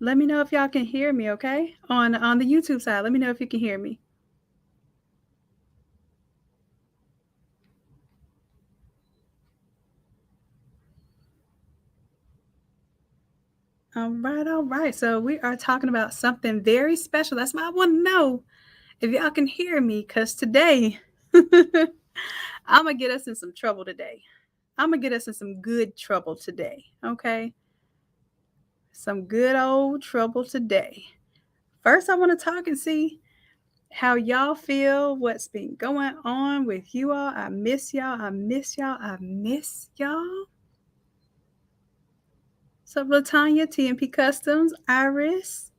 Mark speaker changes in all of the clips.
Speaker 1: Let me know if y'all can hear me, okay? On the YouTube side, let me know if you can hear me. All right, all right. So we are talking about something very special. That's why I want to know if y'all can hear me, because today I'm gonna get us in some trouble today. I'm gonna get us in some good trouble today, okay? Some good old trouble today. First, I want to talk and see how y'all feel, what's been going on with you all. I miss y'all. I miss y'all. I miss y'all. So, Latanya, TMP Customs, Iris,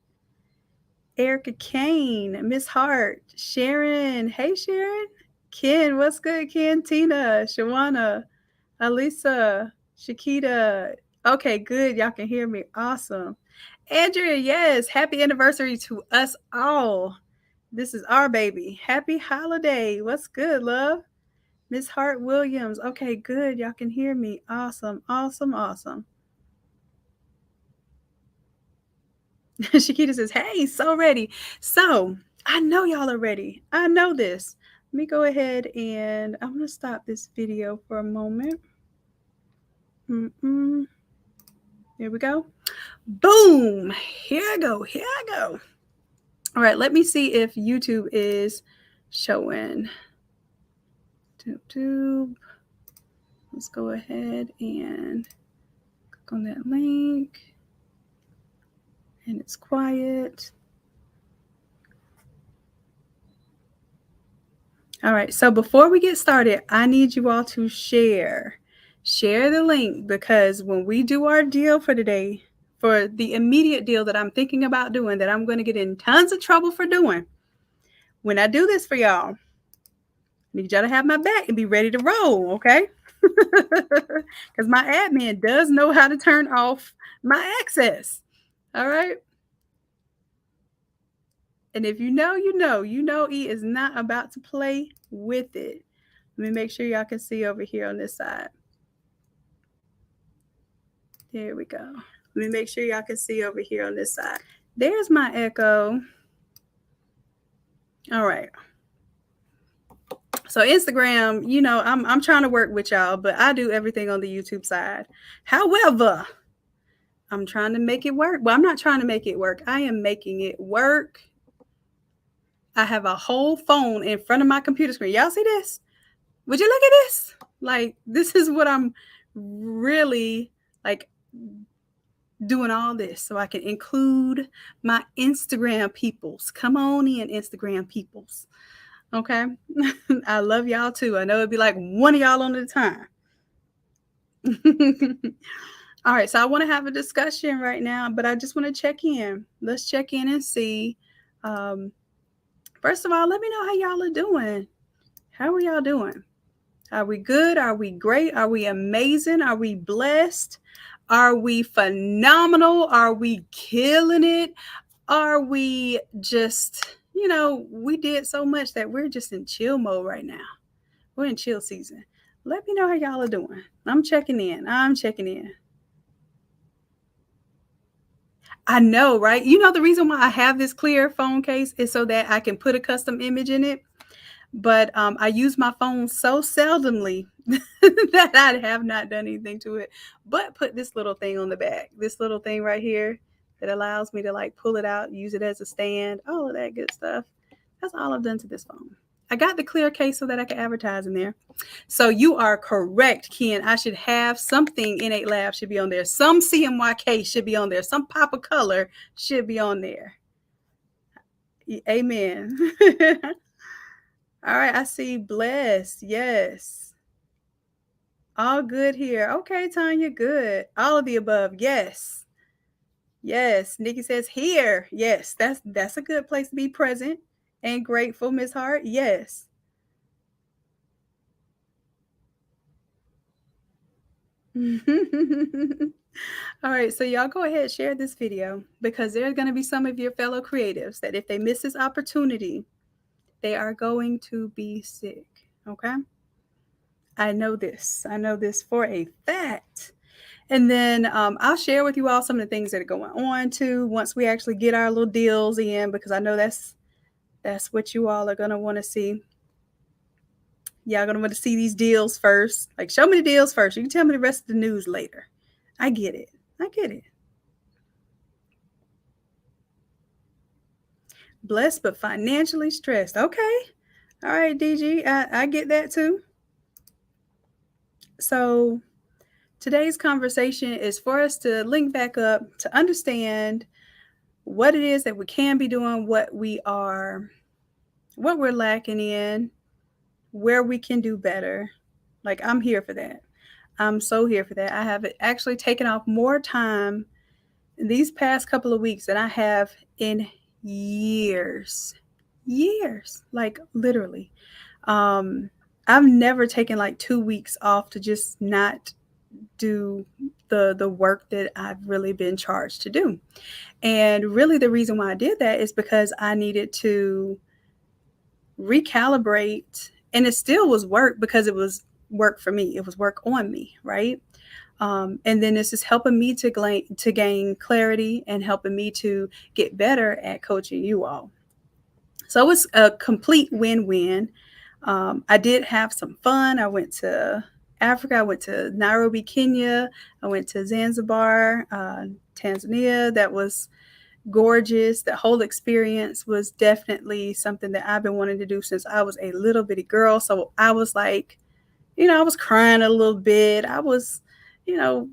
Speaker 1: Erica Kane, Miss Hart, Sharon. Hey, Sharon. Ken, what's good, Ken? Tina, Shawana, Alisa, Shakita. Okay, good. Y'all can hear me. Awesome. Andrea, yes. Happy anniversary to us all. This is our baby. Happy holiday. What's good, love? Miss Hart Williams. Okay, good. Y'all can hear me. Awesome. Awesome. Awesome. Shakita says, hey, so ready. So I know y'all are ready. I know this. Let me go ahead and I'm going to stop this video for a moment. Here we go. Boom. Here I go. Here I go. All right. Let me see if YouTube is showing. YouTube. Let's go ahead and click on that link. And it's quiet. All right, so before we get started, I need you all to share the link, because when we do our deal for today, for the immediate deal that I'm thinking about doing, that I'm going to get in tons of trouble for doing, when I do this for y'all, I need y'all to have my back and be ready to roll, okay? Because my admin does know how to turn off my access, all right? And if you know, you know, E is not about to play with it. Let me make sure y'all can see over here on this side. There we go. Let me make sure y'all can see over here on this side. There's my echo. All right. So Instagram, you know, I'm trying to work with y'all, but I do everything on the YouTube side. However, I'm trying to make it work. Well, I'm not trying to make it work. I am making it work. I have a whole phone in front of my computer screen. Y'all see this? Would you look at this? Like, this is what I'm really like doing, all this so I can include my Instagram peoples. Come on in, Instagram peoples. Okay. I love y'all too. I know it'd be like one of y'all on at a time. All right. So I want to have a discussion right now, but I just want to check in. Let's check in and see. First of all, let me know how y'all are doing. How are y'all doing? Are we good? Are we great? Are we amazing? Are we blessed? Are we phenomenal? Are we killing it? Are we just, you know, we did so much that we're just in chill mode right now. We're in chill season. Let me know how y'all are doing. I'm checking in. I know, right? You know, the reason why I have this clear phone case is so that I can put a custom image in it. But I use my phone so seldomly that I have not done anything to it, but put this little thing on the back, this little thing right here that allows me to like pull it out, use it as a stand, all of that good stuff. That's all I've done to this phone. I got the clear case so that I can advertise in there. So you are correct, Ken. I should have something. Innate Lab should be on there. Some CMYK should be on there. Some Pop of Color should be on there. Amen. All right, I see blessed. Yes. All good here. Okay, Tanya, good. All of the above. Yes. Yes. Nikki says here. Yes, that's a good place to be present and grateful, Miss Hart. Yes. All right, so y'all go ahead, share this video, because there's going to be some of your fellow creatives that if they miss this opportunity, they are going to be sick. Okay. I know this for a fact. And then I'll share with you all some of the things that are going on too once we actually get our little deals in, because I know that's what you all are gonna want to see. Y'all gonna want to see these deals first. Like, show me the deals first. You can tell me the rest of the news later. I get it. I get it. Blessed but financially stressed. Okay. All right, DG. I get that too. So today's conversation is for us to link back up to understand what it is that we can be doing, what we're lacking in, where we can do better. Like, I'm here for that. I'm so here for that. I have actually taken off more time these past couple of weeks than I have in years. Years. Like, literally. Um, I've never taken like 2 weeks off to just not do the work that I've really been charged to do. And really the reason why I did that is because I needed to recalibrate, and it still was work because it was work for me. It was work on me, right? And then this is helping me to gain clarity and helping me to get better at coaching you all. So it's a complete win-win. I did have some fun. I went to Africa. I went to Nairobi, Kenya. I went to Zanzibar, Tanzania. That was gorgeous. The whole experience was definitely something that I've been wanting to do since I was a little bitty girl. So I was like, I was crying a little bit. You know,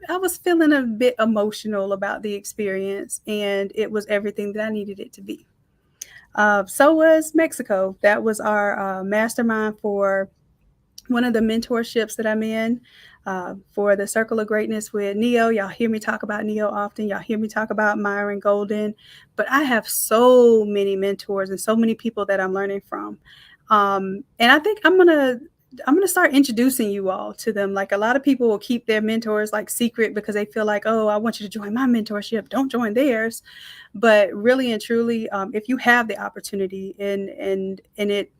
Speaker 1: I was feeling a bit emotional about the experience, and it was everything that I needed it to be. So was Mexico. That was our mastermind for one of the mentorships that I'm in, for the Circle of Greatness with Neo. Y'all hear me talk about Neo often. Y'all hear me talk about Myron Golden. But I have so many mentors and so many people that I'm learning from. And I think I'm gonna start introducing you all to them. Like, a lot of people will keep their mentors like secret because they feel like, oh, I want you to join my mentorship. Don't join theirs. But really and truly, if you have the opportunity and it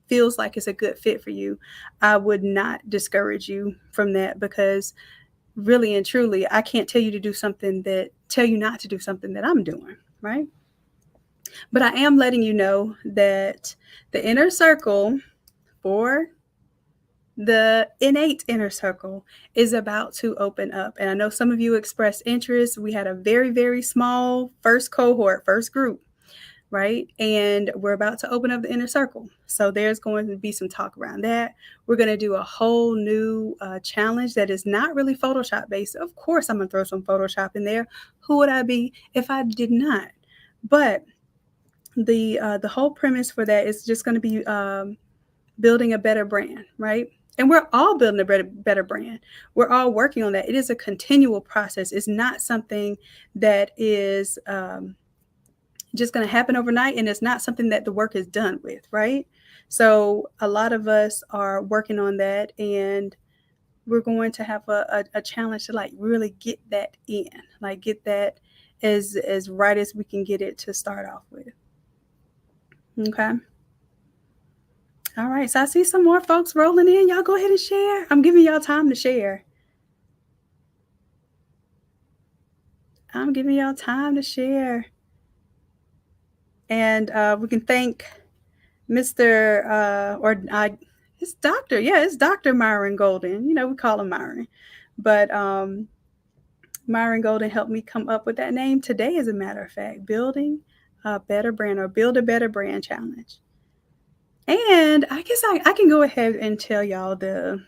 Speaker 1: feels like it's a good fit for you, I would not discourage you from that, because really and truly, I can't tell you tell you not to do something that I'm doing, right? But I am letting you know that the inner circle for the Innate inner circle is about to open up. And I know some of you expressed interest. We had a very, very small first cohort, first group, right? And we're about to open up the inner circle. So there's going to be some talk around that. We're going to do a whole new challenge that is not really Photoshop based. Of course, I'm going to throw some Photoshop in there. Who would I be if I did not? But the whole premise for that is just going to be building a better brand, right? And we're all building a better brand. We're all working on that. It is a continual process. It's not something that is just going to happen overnight, and it's not something that the work is done with, right? So a lot of us are working on that, and we're going to have a challenge to like really get that in, like get that as right as we can get it to start off with. Okay. All right. So I see some more folks rolling in. Y'all go ahead and share. I'm giving y'all time to share. I'm giving y'all time to share. And we can thank Mr. It's Dr. Yeah, it's Dr. Myron Golden. We call him Myron. But Myron Golden helped me come up with that name today, as a matter of fact. Building a better brand, or build a better brand challenge. And I guess I can go ahead and tell y'all the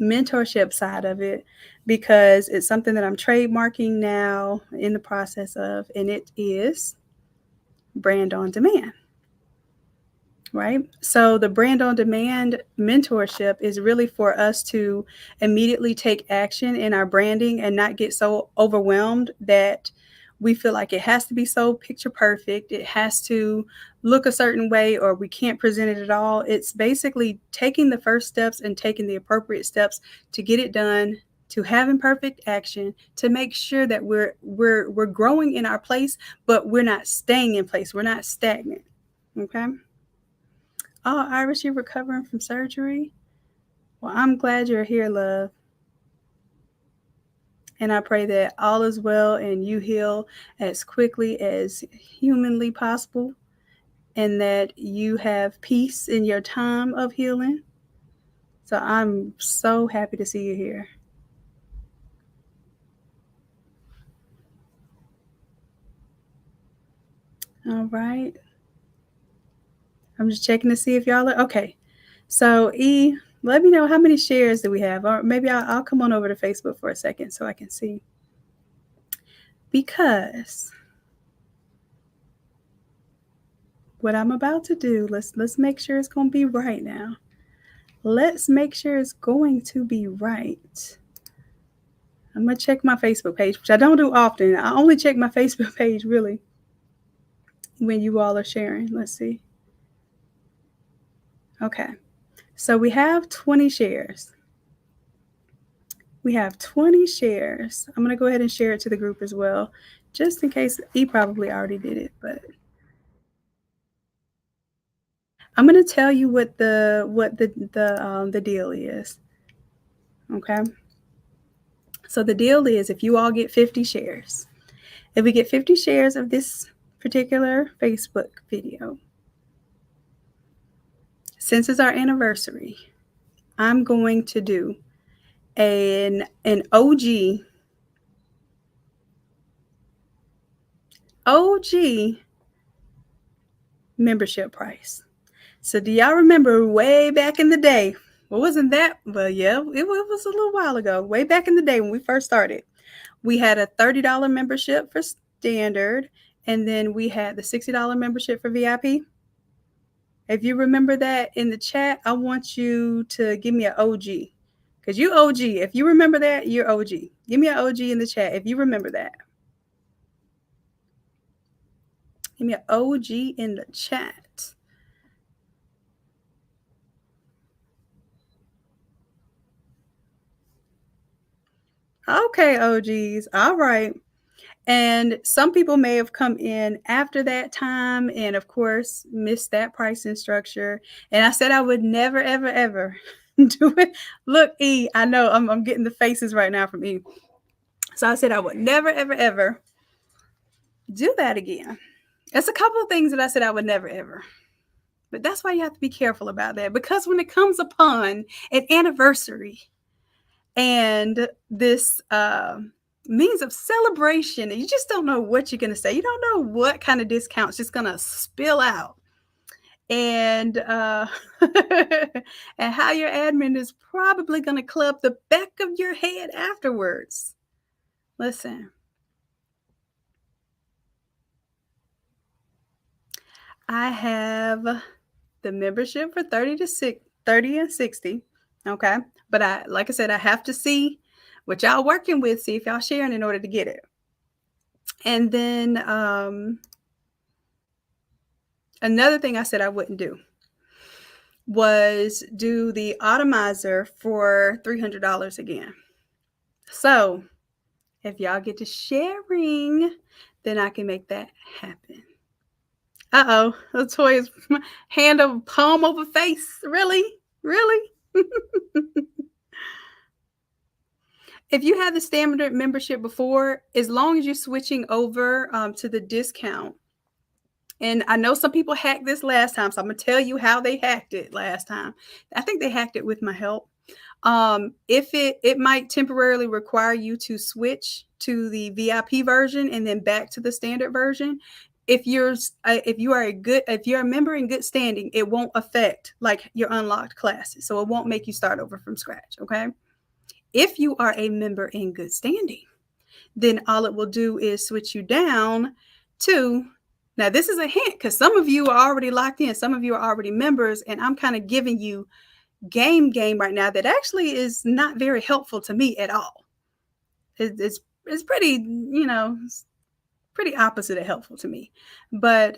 Speaker 1: mentorship side of it, because it's something that I'm trademarking now, in the process of, and it is brand on demand. Right? So the brand on demand mentorship is really for us to immediately take action in our branding and not get so overwhelmed that we feel like it has to be so picture perfect. It has to look a certain way, or we can't present it at all. It's basically taking the first steps and taking the appropriate steps to get it done, to have imperfect action, to make sure that we're growing in our place, but we're not staying in place. We're not stagnant. Okay. Oh, Iris, you're recovering from surgery? Well, I'm glad you're here, love. And I pray that all is well and you heal as quickly as humanly possible and that you have peace in your time of healing. So I'm so happy to see you here. All right. I'm just checking to see if y'all are okay. So, let me know how many shares do we have, or maybe I'll come on over to Facebook for a second so I can see. Because what I'm about to do, let's make sure it's going to be right now. Let's make sure it's going to be right. I'm going to check my Facebook page, which I don't do often. I only check my Facebook page really when you all are sharing. Let's see. Okay. So we have 20 shares. We have 20 shares. I'm going to go ahead and share it to the group as well, just in case he probably already did it, but I'm going to tell you what the deal is. Okay? So the deal is if you all get 50 shares, if we get 50 shares of this particular Facebook video, since it's our anniversary, I'm going to do an OG membership price. So do y'all remember way back in the day? Well, wasn't that? Well, yeah, it was a little while ago. Way back in the day when we first started, we had a $30 membership for standard, and then we had the $60 membership for VIP. If you remember that in the chat, I want you to give me an OG. Because you OG. If you remember that, you're OG. Give me an OG in the chat if you remember that. Give me an OG in the chat. Okay, OGs. All right. And some people may have come in after that time and, of course, missed that pricing structure. And I said I would never, ever, ever do it. Look, E, I know I'm getting the faces right now from E. So I said I would never, ever, ever do that again. There's a couple of things that I said I would never, ever. But that's why you have to be careful about that. Because when it comes upon an anniversary and this means of celebration, you just don't know what you're going to say. You don't know what kind of discounts just going to spill out. And and how your admin is probably going to club the back of your head afterwards. Listen, I have the membership for 30 and 60. Okay. But like I said, I have to see what y'all working with, see if y'all sharing in order to get it. And then another thing I said I wouldn't do was do the Automizer for $300 again. So if y'all get to sharing, then I can make that happen. Uh-oh, Latoya's hand over palm over face. Really? Really? If you had the standard membership before, as long as you're switching over to the discount, and I know some people hacked this last time, so I'm going to tell you how they hacked it last time. I think they hacked it with my help. If it might temporarily require you to switch to the VIP version and then back to the standard version. If you're a member in good standing, it won't affect like your unlocked classes, so it won't make you start over from scratch. Okay. If you are a member in good standing, then all it will do is switch you down to, now this is a hint because some of you are already locked in, some of you are already members, and I'm kind of giving you game right now that actually is not very helpful to me at all. It's pretty, it's pretty opposite of helpful to me. But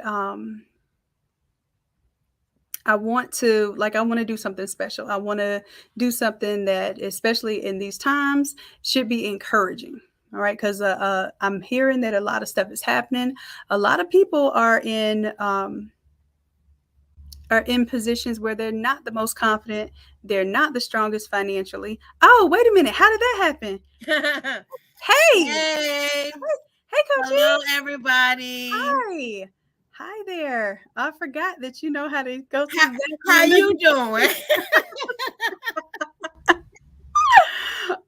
Speaker 1: I want to do something special. I want to do something that, especially in these times, should be encouraging. All right, because I'm hearing that a lot of stuff is happening. A lot of people are in are in positions where they're not the most confident, they're not the strongest financially. Oh, wait a minute. How did that happen? Hey,
Speaker 2: Hey,
Speaker 1: hey, Coach E.
Speaker 2: hello everybody.
Speaker 1: Hi. Hi there. I forgot that you know how to go to
Speaker 2: How,
Speaker 1: the bathroom
Speaker 2: how
Speaker 1: and make
Speaker 2: you doing?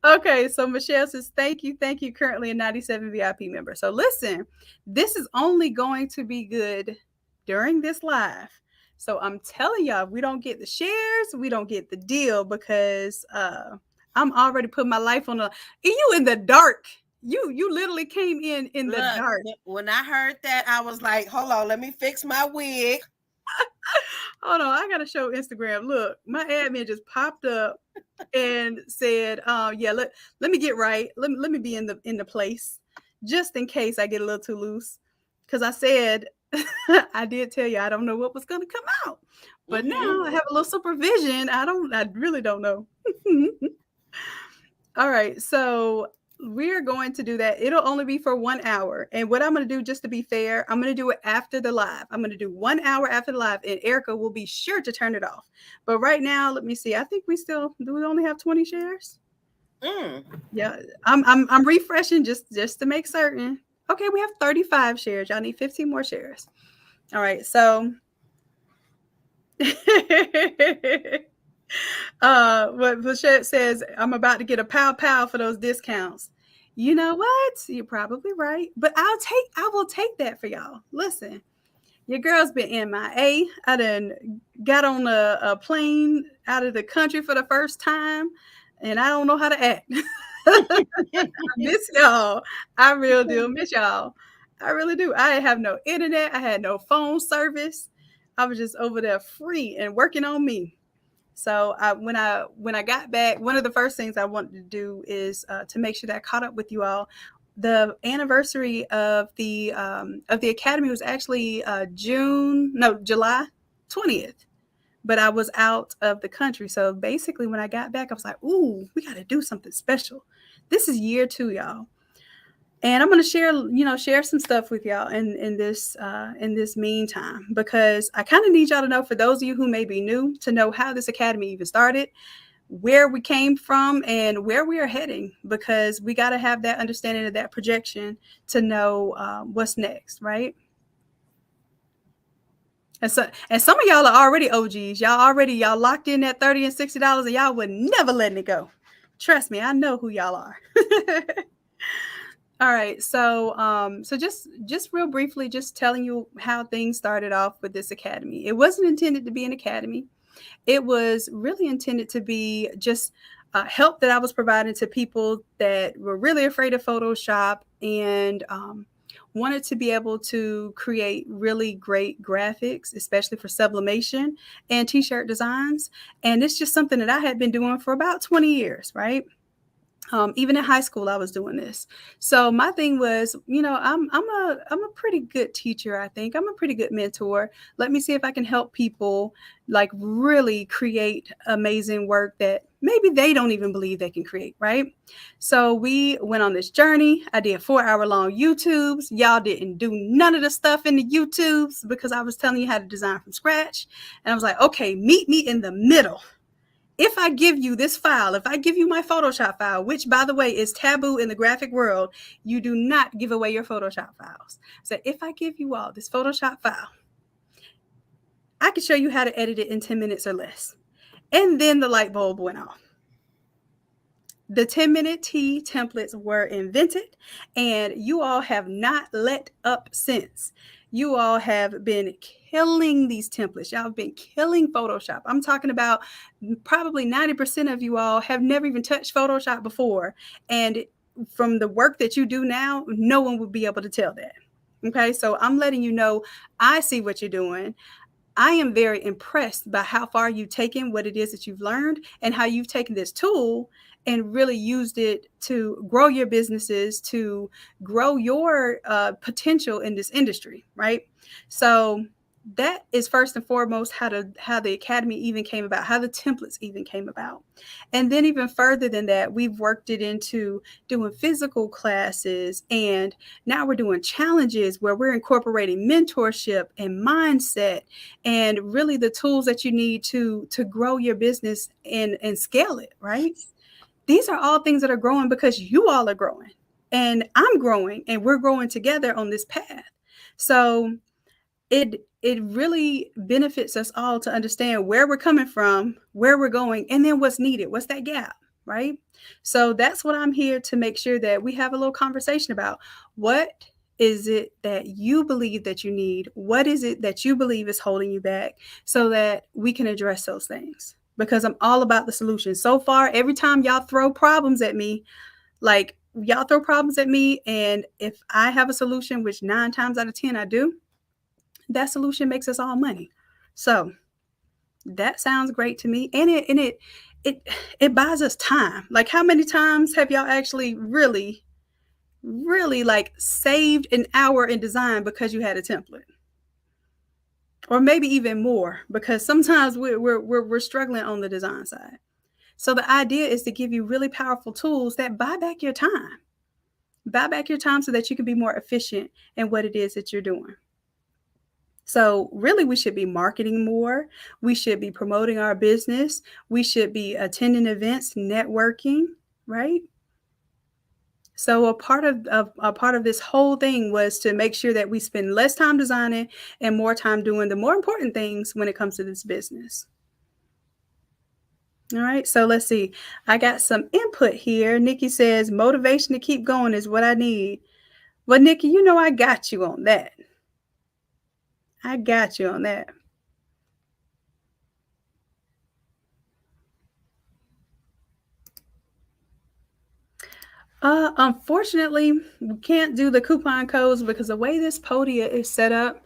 Speaker 1: Okay, so Michelle says, thank you, currently a 97 VIP member. So listen, this is only going to be good during this live. So I'm telling y'all, if we don't get the shares, we don't get the deal because I'm already putting my life on a you in the dark. You literally came in the
Speaker 2: Look,
Speaker 1: dark.
Speaker 2: when I heard that, I was like, hold on, let me fix my wig.
Speaker 1: Hold on, I gotta show Instagram. Look, my admin just popped up and said, yeah, let me get right. Let me be in the place just in case I get a little too loose. Cause I said I did tell you I don't know what was gonna come out. But now I have a little supervision. I really don't know. All right, so we're going to do that. It'll only be for 1 hour. And what I'm going to do, just to be fair, I'm going to do it after the live. I'm going to do 1 hour after the live, and Erica will be sure to turn it off. But right now, let me see. I think we still do. We only have 20 shares. Yeah, I'm refreshing just to make certain. Okay, we have 35 shares. Y'all need 15 more shares. All right, so what Blanchette says, I'm about to get a pow for those discounts. You know what? You're probably right. But I will take that for y'all. Listen, your girl's been MIA. I done got on a plane out of the country for the first time, and I don't know how to act. I miss y'all. I really do miss y'all. I really do. I have no internet. I had no phone service. I was just over there free and working on me. So when I got back, one of the first things I wanted to do is to make sure that I caught up with you all. The anniversary of the academy was actually July 20th, but I was out of the country. So basically, when I got back, I was like, "Ooh, we got to do something special." This is year 2, y'all, and I'm going to share some stuff with y'all in this meantime, because I kind of need y'all to know, for those of you who may be new, to know how this academy even started, where we came from, and where we are heading, because we got to have that understanding of that projection to know what's next, right? And some of y'all are already OGs. Y'all locked in at $30 and $60, and y'all would never letting it go. Trust me, I know who y'all are. All right, so just real briefly, just telling you how things started off with this academy. It wasn't intended to be an academy. It was really intended to be just help that I was providing to people that were really afraid of Photoshop and wanted to be able to create really great graphics, especially for sublimation and t-shirt designs. And it's just something that I had been doing for about 20 years, right? Even in high school, I was doing this. So my thing was, I'm a pretty good teacher. I think I'm a pretty good mentor. Let me see if I can help people like really create amazing work that maybe they don't even believe they can create, right? So we went on this journey. I did 4 hour long YouTubes. Y'all didn't do none of the stuff in the YouTubes because I was telling you how to design from scratch. And I was like, okay, meet me in the middle. If I give you this file, if I give you my Photoshop file, which by the way is taboo in the graphic world, you do not give away your Photoshop files. So if I give you all this Photoshop file, I can show you how to edit it in 10 minutes or less. And then the light bulb went off. The 10-minute tea templates were invented, and you all have not let up since. You all have been killing these templates. Y'all have been killing Photoshop. I'm talking about probably 90% of you all have never even touched Photoshop before. And from the work that you do now, no one would be able to tell that. Okay, so I'm letting you know I see what you're doing. I am very impressed by how far you've taken what it is that you've learned and how you've taken this tool and really used it to grow your businesses, to grow your potential in this industry, right? So that is first and foremost how the academy even came about, how the templates even came about. And then even further than that, we've worked it into doing physical classes, and now we're doing challenges where we're incorporating mentorship and mindset and really the tools that you need to grow your business and scale it, right? These are all things that are growing because you all are growing and I'm growing and we're growing together on this path. So it really benefits us all to understand where we're coming from, where we're going, and then what's needed. What's that gap, right? So that's what I'm here to make sure that we have a little conversation about. What is it that you believe that you need? What is it that you believe is holding you back so that we can address those things? Because I'm all about the solution. So far, every time y'all throw problems at me, like y'all throw problems at me, and if I have a solution, which 9 times out of 10 I do, that solution makes us all money. So that sounds great to me. And it it buys us time. Like, how many times have y'all actually really like saved an hour in design because you had a template? Or maybe even more, because sometimes we're struggling on the design side. So the idea is to give you really powerful tools that buy back your time. Buy back your time so that you can be more efficient in what it is that you're doing. So, really, we should be marketing more. We should be promoting our business. We should be attending events, networking, right? So, a part of this whole thing was to make sure that we spend less time designing and more time doing the more important things when it comes to this business. All right, so let's see. I got some input here. Nikki says motivation to keep going is what I need. Well, Nikki, you know I got you on that. I got you on that. Unfortunately, we can't do the coupon codes because the way this Podia is set up,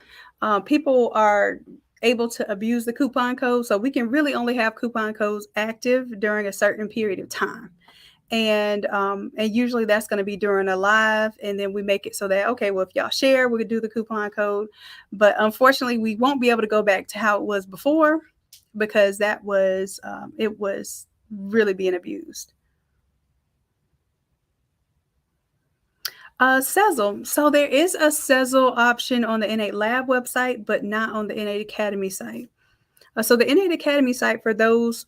Speaker 1: people are able to abuse the coupon code. So we can really only have coupon codes active during a certain period of time. And usually that's going to be during a live, and then we make it so that, okay, well, if y'all share, we could do the coupon code. But unfortunately, we won't be able to go back to how it was before because that was it was really being abused. Sezzle. So there is a Sezzle option on the Innate Lab website, but not on the Innate Academy site. So the Innate Academy site, for those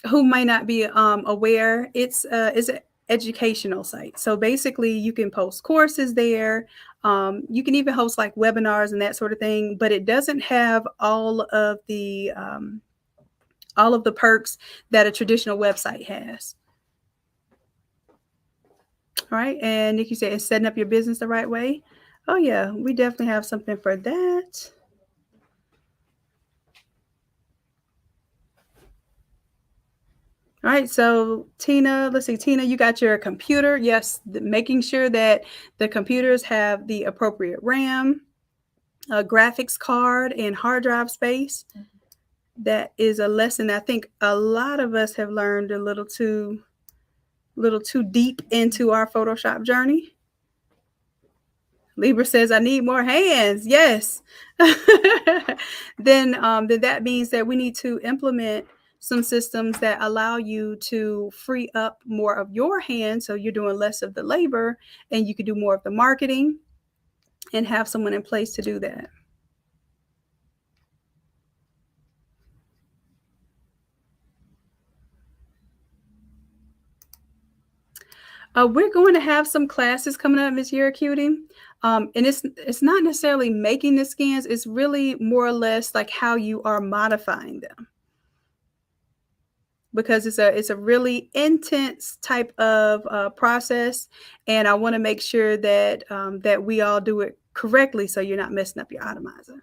Speaker 1: who may not be aware, it's an educational site. So basically, you can post courses there. You can even host like webinars and that sort of thing, but it doesn't have all of the perks that a traditional website has. All right. And Nikki said, it's setting up your business the right way. Oh, yeah, we definitely have something for that. All right. So, Tina, let's see. Tina, you got your computer. Yes. Making sure that the computers have the appropriate RAM, a graphics card, and hard drive space. That is a lesson I think a lot of us have learned a little too deep into our Photoshop journey. Libra says, I need more hands. Yes. Then that means that we need to implement some systems that allow you to free up more of your hands. So you're doing less of the labor and you can do more of the marketing and have someone in place to do that. We're going to have some classes coming up, Ms. Yuracutie. And it's not necessarily making the skins. It's really more or less like how you are modifying them. Because it's a really intense type of process, and I want to make sure that that we all do it correctly, so you're not messing up your Automizer.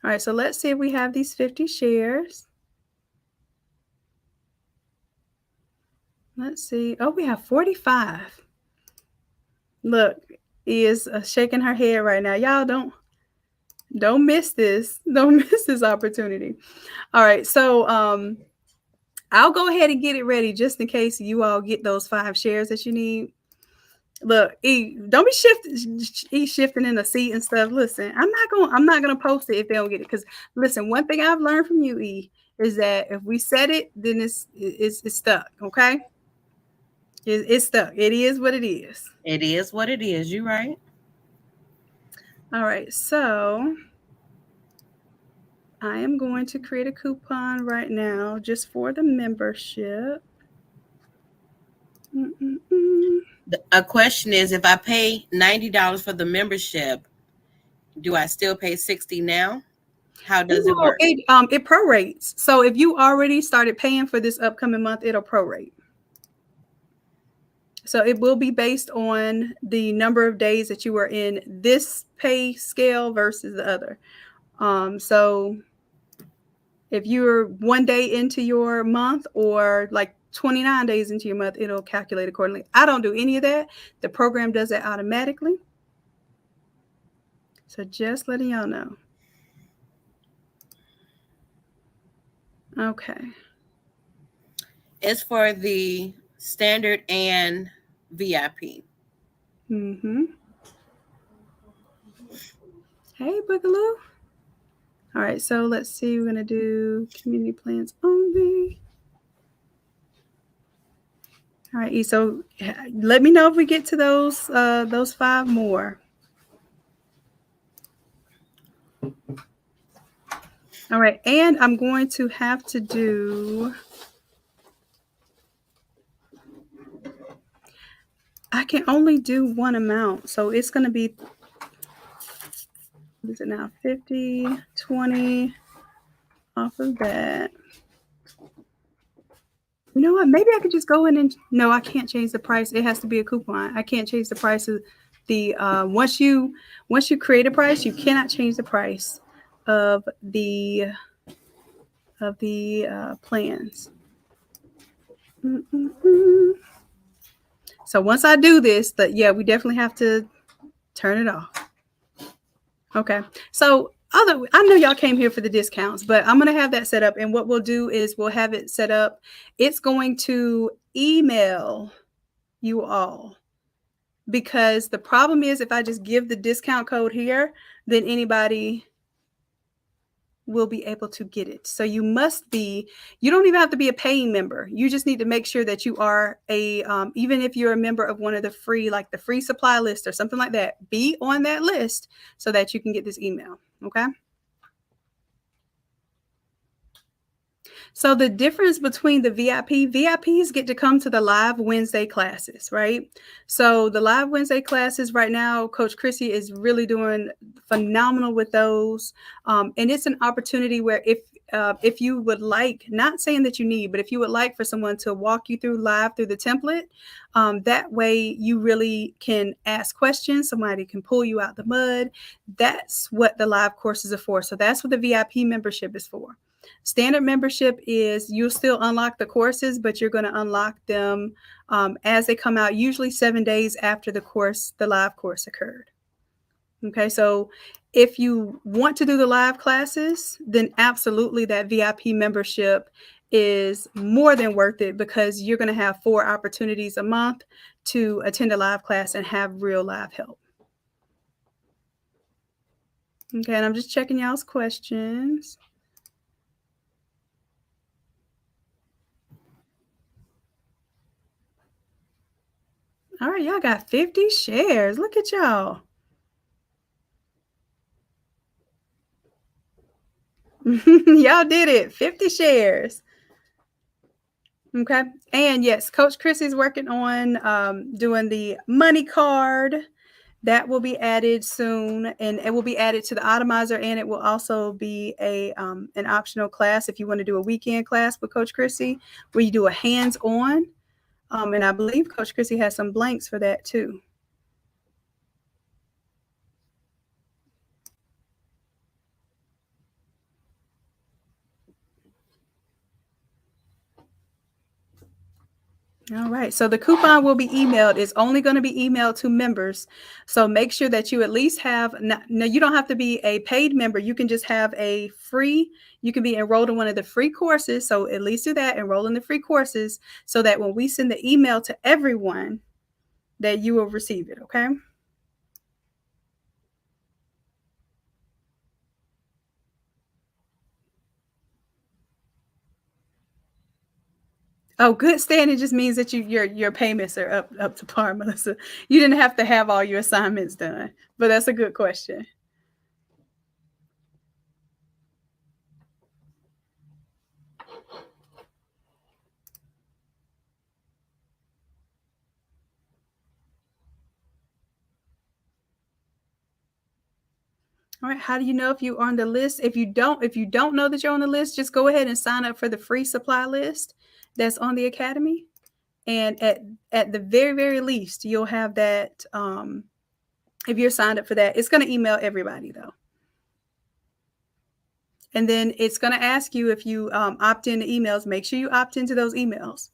Speaker 1: All right, so let's see if we have these 50 shares. Let's see. Oh, we have 45. Look, is shaking her head right now. Y'all don't miss this. Don't miss this opportunity. All right, so I'll go ahead and get it ready just in case you all get those 5 shares that you need. Look, don't be shifting in the seat and stuff. Listen, I'm not gonna post it if they don't get it. Because listen, one thing I've learned from you, is that if we set it, then it's stuck. Okay, it's stuck. It is what it is.
Speaker 2: It is what it is. You right.
Speaker 1: All right, so I am going to create a coupon right now just for the membership.
Speaker 2: A question is, if I pay $90 for the membership, do I still pay 60 now? How does it
Speaker 1: No,
Speaker 2: work?
Speaker 1: it prorates. So if you already started paying for this upcoming month, it'll prorate. So it will be based on the number of days that you were in this pay scale versus the other. So if you're 1 day into your month or like 29 days into your month, it'll calculate accordingly. I don't do any of that. The program does that automatically. So just letting y'all know. Okay.
Speaker 2: It's for the standard and VIP.
Speaker 1: Mm-hmm. Hey, Boogaloo. All right, so let's see. We're going to do community plans only. All right, so let me know if we get to those 5 more. All right, and I'm going to have to do, I can only do one amount. So it's going to be, what is it now? 50, 20 off of that. You know what? Maybe I could just go in and, no, I can't change the price. It has to be a coupon. I can't change the price of the, once you create a price, you cannot change the price of the plans. So once I do this, yeah, we definitely have to turn it off. Okay. So I know y'all came here for the discounts, but I'm going to have that set up. And what we'll do is we'll have it set up. It's going to email you all, because the problem is if I just give the discount code here, then anybody will be able to get it. So you don't even have to be a paying member. You just need to make sure that you are even if you're a member of one of the free, like the free supply list or something like that, be on that list so that you can get this email. Okay. So the difference between the VIPs get to come to the live Wednesday classes, right? So the live Wednesday classes right now, Coach Chrissy is really doing phenomenal with those. And it's an opportunity where if you would like, not saying that you need, but if you would like for someone to walk you through live through the template, that way you really can ask questions. Somebody can pull you out the mud. That's what the live courses are for. So that's what the VIP membership is for. Standard membership is you'll still unlock the courses, but you're going to unlock them as they come out, usually 7 days after the live course occurred. Okay, so if you want to do the live classes, then absolutely that VIP membership is more than worth it, because you're going to have 4 opportunities a month to attend a live class and have real live help. Okay, and I'm just checking y'all's questions. All right, y'all got 50 shares. Look at y'all. Y'all did it. 50 shares. Okay. And yes, Coach Chris is working on doing the money card. That will be added soon, and it will be added to the Automizer, and it will also be an optional class if you want to do a weekend class with Coach Chrissy, where you do a hands-on. And I believe Coach Chrissy has some blanks for that too. All right. So the coupon will be emailed. It's only going to be emailed to members. So make sure that you at least have, no, you don't have to be a paid member. You can just have you can be enrolled in one of the free courses. So at least do that, enroll in the free courses, so that when we send the email to everyone, that you will receive it, okay? Oh, good standing just means that your payments are up to par, Melissa. You didn't have to have all your assignments done, but that's a good question. All right, how do you know if you're on the list? If you don't know that you're on the list, just go ahead and sign up for the free supply list that's on the academy. And at the very least, you'll have that if you're signed up for that. It's going to email everybody though. And then it's going to ask you if you opt into emails. Make sure you opt into those emails.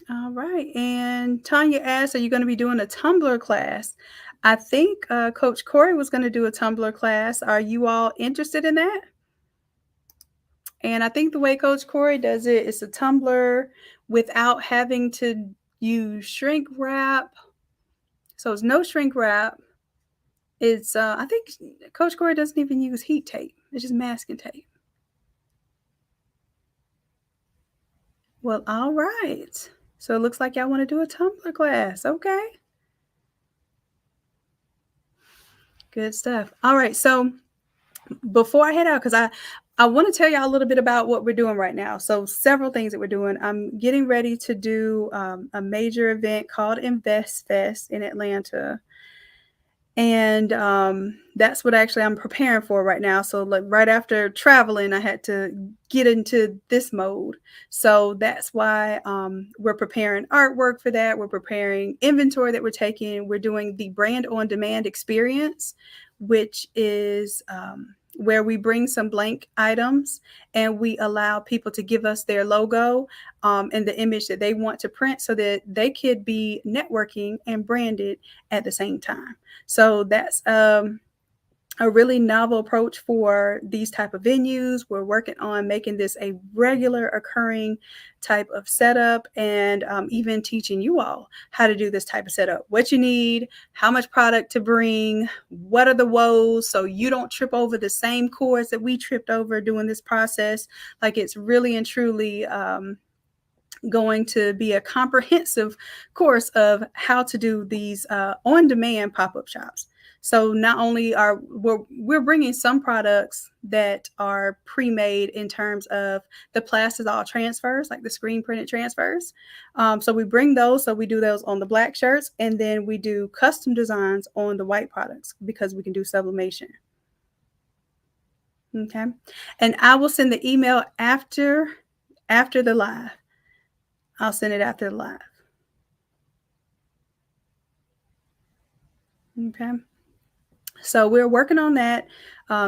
Speaker 1: All right. And Tanya asked, are you going to be doing a Tumblr class? I think Coach Corey was going to do a Tumblr class. Are you all interested in that? And I think the way Coach Corey does it is a Tumblr without having to use shrink wrap. So it's no shrink wrap. It's I think Coach Corey doesn't even use heat tape. It's just masking tape. Well, all right. So it looks like y'all want to do a Tumblr class. Okay. Good stuff. All right. So before I head out, because I want to tell y'all a little bit about what we're doing right now. So several things that we're doing. I'm getting ready to do a major event called Invest Fest in Atlanta. And that's what actually I'm preparing for right now. So like right after traveling, I had to get into this mode. So that's why we're preparing artwork for that. We're preparing inventory that we're taking. We're doing the brand on demand experience, which is where we bring some blank items and we allow people to give us their logo and the image that they want to print so that they could be networking and branded at the same time. So that's a really novel approach for these type of venues. We're working on making this a regular occurring type of setup and even teaching you all how to do this type of setup, what you need, how much product to bring, what are the woes so you don't trip over the same chords that we tripped over doing this process. Like it's really and truly going to be a comprehensive course of how to do these on-demand pop-up shops. So not only are we're bringing some products that are pre-made in terms of the Plastisol transfers, like the screen printed transfers. So we bring those. So we do those on the black shirts, and then we do custom designs on the white products because we can do sublimation. Okay, and I will send the email after the live. I'll send it after the live. Okay. So we're working on that.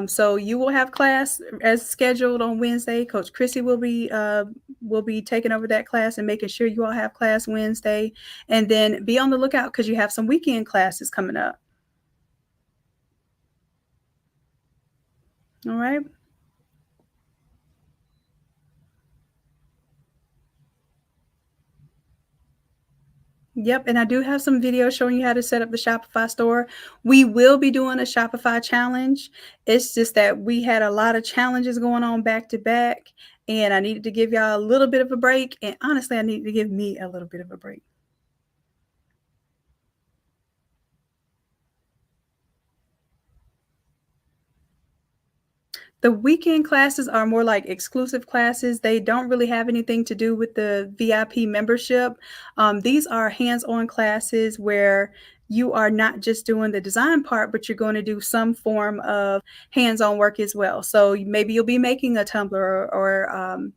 Speaker 1: So you will have class as scheduled on Wednesday. Coach Chrissy will be taking over that class and making sure you all have class Wednesday. And then be on the lookout because you have some weekend classes coming up. All right. Yep, and I do have some videos showing you how to set up the Shopify store. We will be doing a Shopify challenge. It's just that we had a lot of challenges going on back to back, and I needed to give y'all a little bit of a break. And honestly, I needed to give me a little bit of a break. The weekend classes are more like exclusive classes. They don't really have anything to do with the VIP membership. These are hands-on classes where you are not just doing the design part, but you're going to do some form of hands-on work as well. So maybe you'll be making a Tumblr or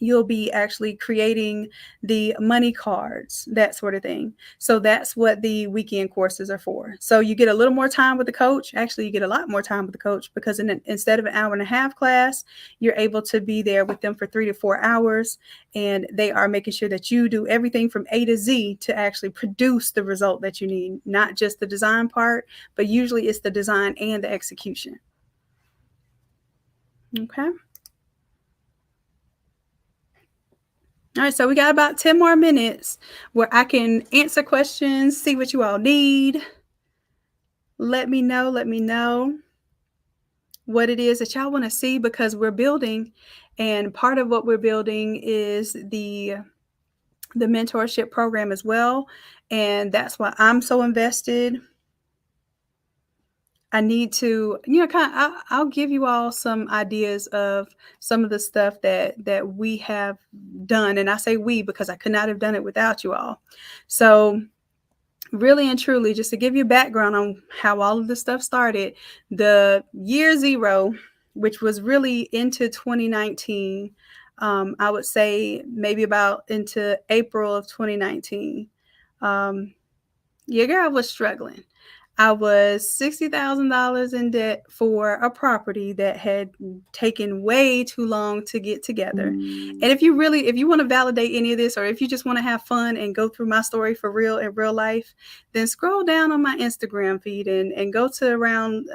Speaker 1: you'll be actually creating the money cards, that sort of thing. So that's what the weekend courses are for. So you get a little more time with the coach. Actually, you get a lot more time with the coach because instead of an hour and a half class, you're able to be there with them for 3 to 4 hours. And they are making sure that you do everything from A to Z to actually produce the result that you need, not just the design part, but usually it's the design and the execution. Okay. All right, so we got about 10 more minutes where I can answer questions, see what you all need. Let me know what it is that y'all want to see, because we're building, and part of what we're building is the mentorship program as well. And that's why I'm so invested. I need to, I'll give you all some ideas of some of the stuff that we have done. And I say we because I could not have done it without you all. So really and truly, just to give you background on how all of this stuff started, the year zero, which was really into 2019, I would say maybe about into April of 2019, your girl was struggling. I was $60,000 in debt for a property that had taken way too long to get together. And if you want to validate any of this, or if you just want to have fun and go through my story for real in real life, then scroll down on my Instagram feed and go to around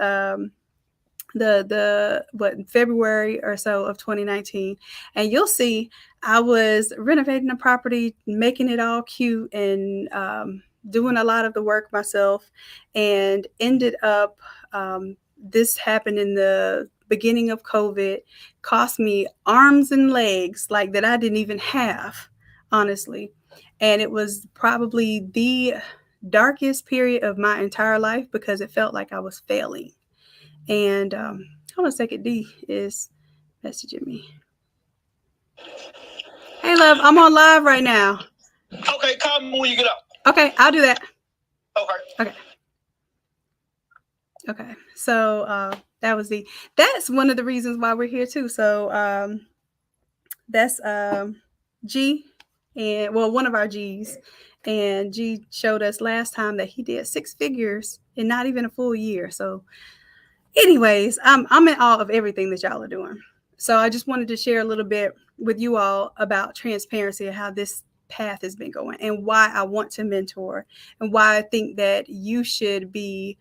Speaker 1: February or so of 2019, and you'll see I was renovating the property, making it all cute, and doing a lot of the work myself, and ended up this happened in the beginning of COVID, cost me arms and legs like that I didn't even have, honestly. And it was probably the darkest period of my entire life because it felt like I was failing. And hold on a second, D is messaging me. Hey, love, I'm on live right now.
Speaker 3: Okay, call me when you get up.
Speaker 1: Okay, I'll do that.
Speaker 3: Okay.
Speaker 1: Okay. So that's one of the reasons why we're here too. So that's G, and well, one of our G's, and G showed us last time that he did 6 figures in not even a full year. So anyways, I'm in awe of everything that y'all are doing. So I just wanted to share a little bit with you all about transparency and how this path has been going, and why I want to mentor, and why I think that you should be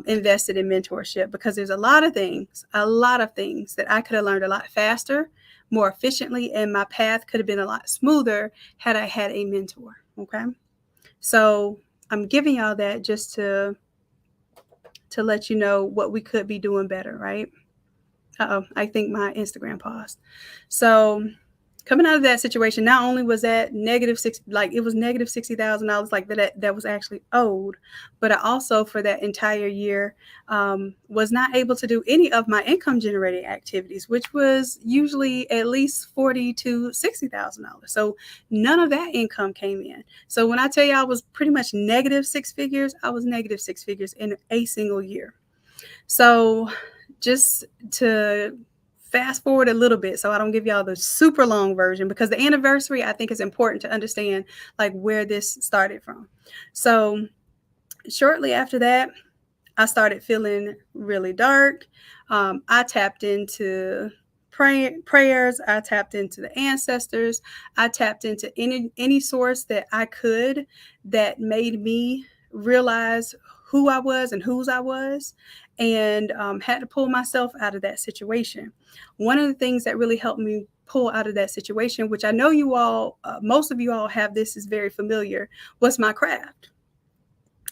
Speaker 1: invested in mentorship, because there's a lot of things that I could have learned a lot faster, more efficiently, and my path could have been a lot smoother had I had a mentor. Okay. So I'm giving y'all that just to let you know what we could be doing better, right? I think my Instagram paused. So coming out of that situation, not only was that it was negative $60,000, like that was actually owed, but I also for that entire year was not able to do any of my income generating activities, which was usually at least $40,000 to $60,000. So none of that income came in. So when I tell you I was pretty much negative 6 figures, I was negative 6 figures in a single year. So just to fast forward a little bit, so I don't give y'all the super long version, because the anniversary, I think, is important to understand like where this started from. So shortly after that, I started feeling really dark. I tapped into prayers. I tapped into the ancestors. I tapped into any source that I could that made me realize who I was and whose I was, and had to pull myself out of that situation. One of the things that really helped me pull out of that situation, which I know you all, most of you all have this, is very familiar, was my craft.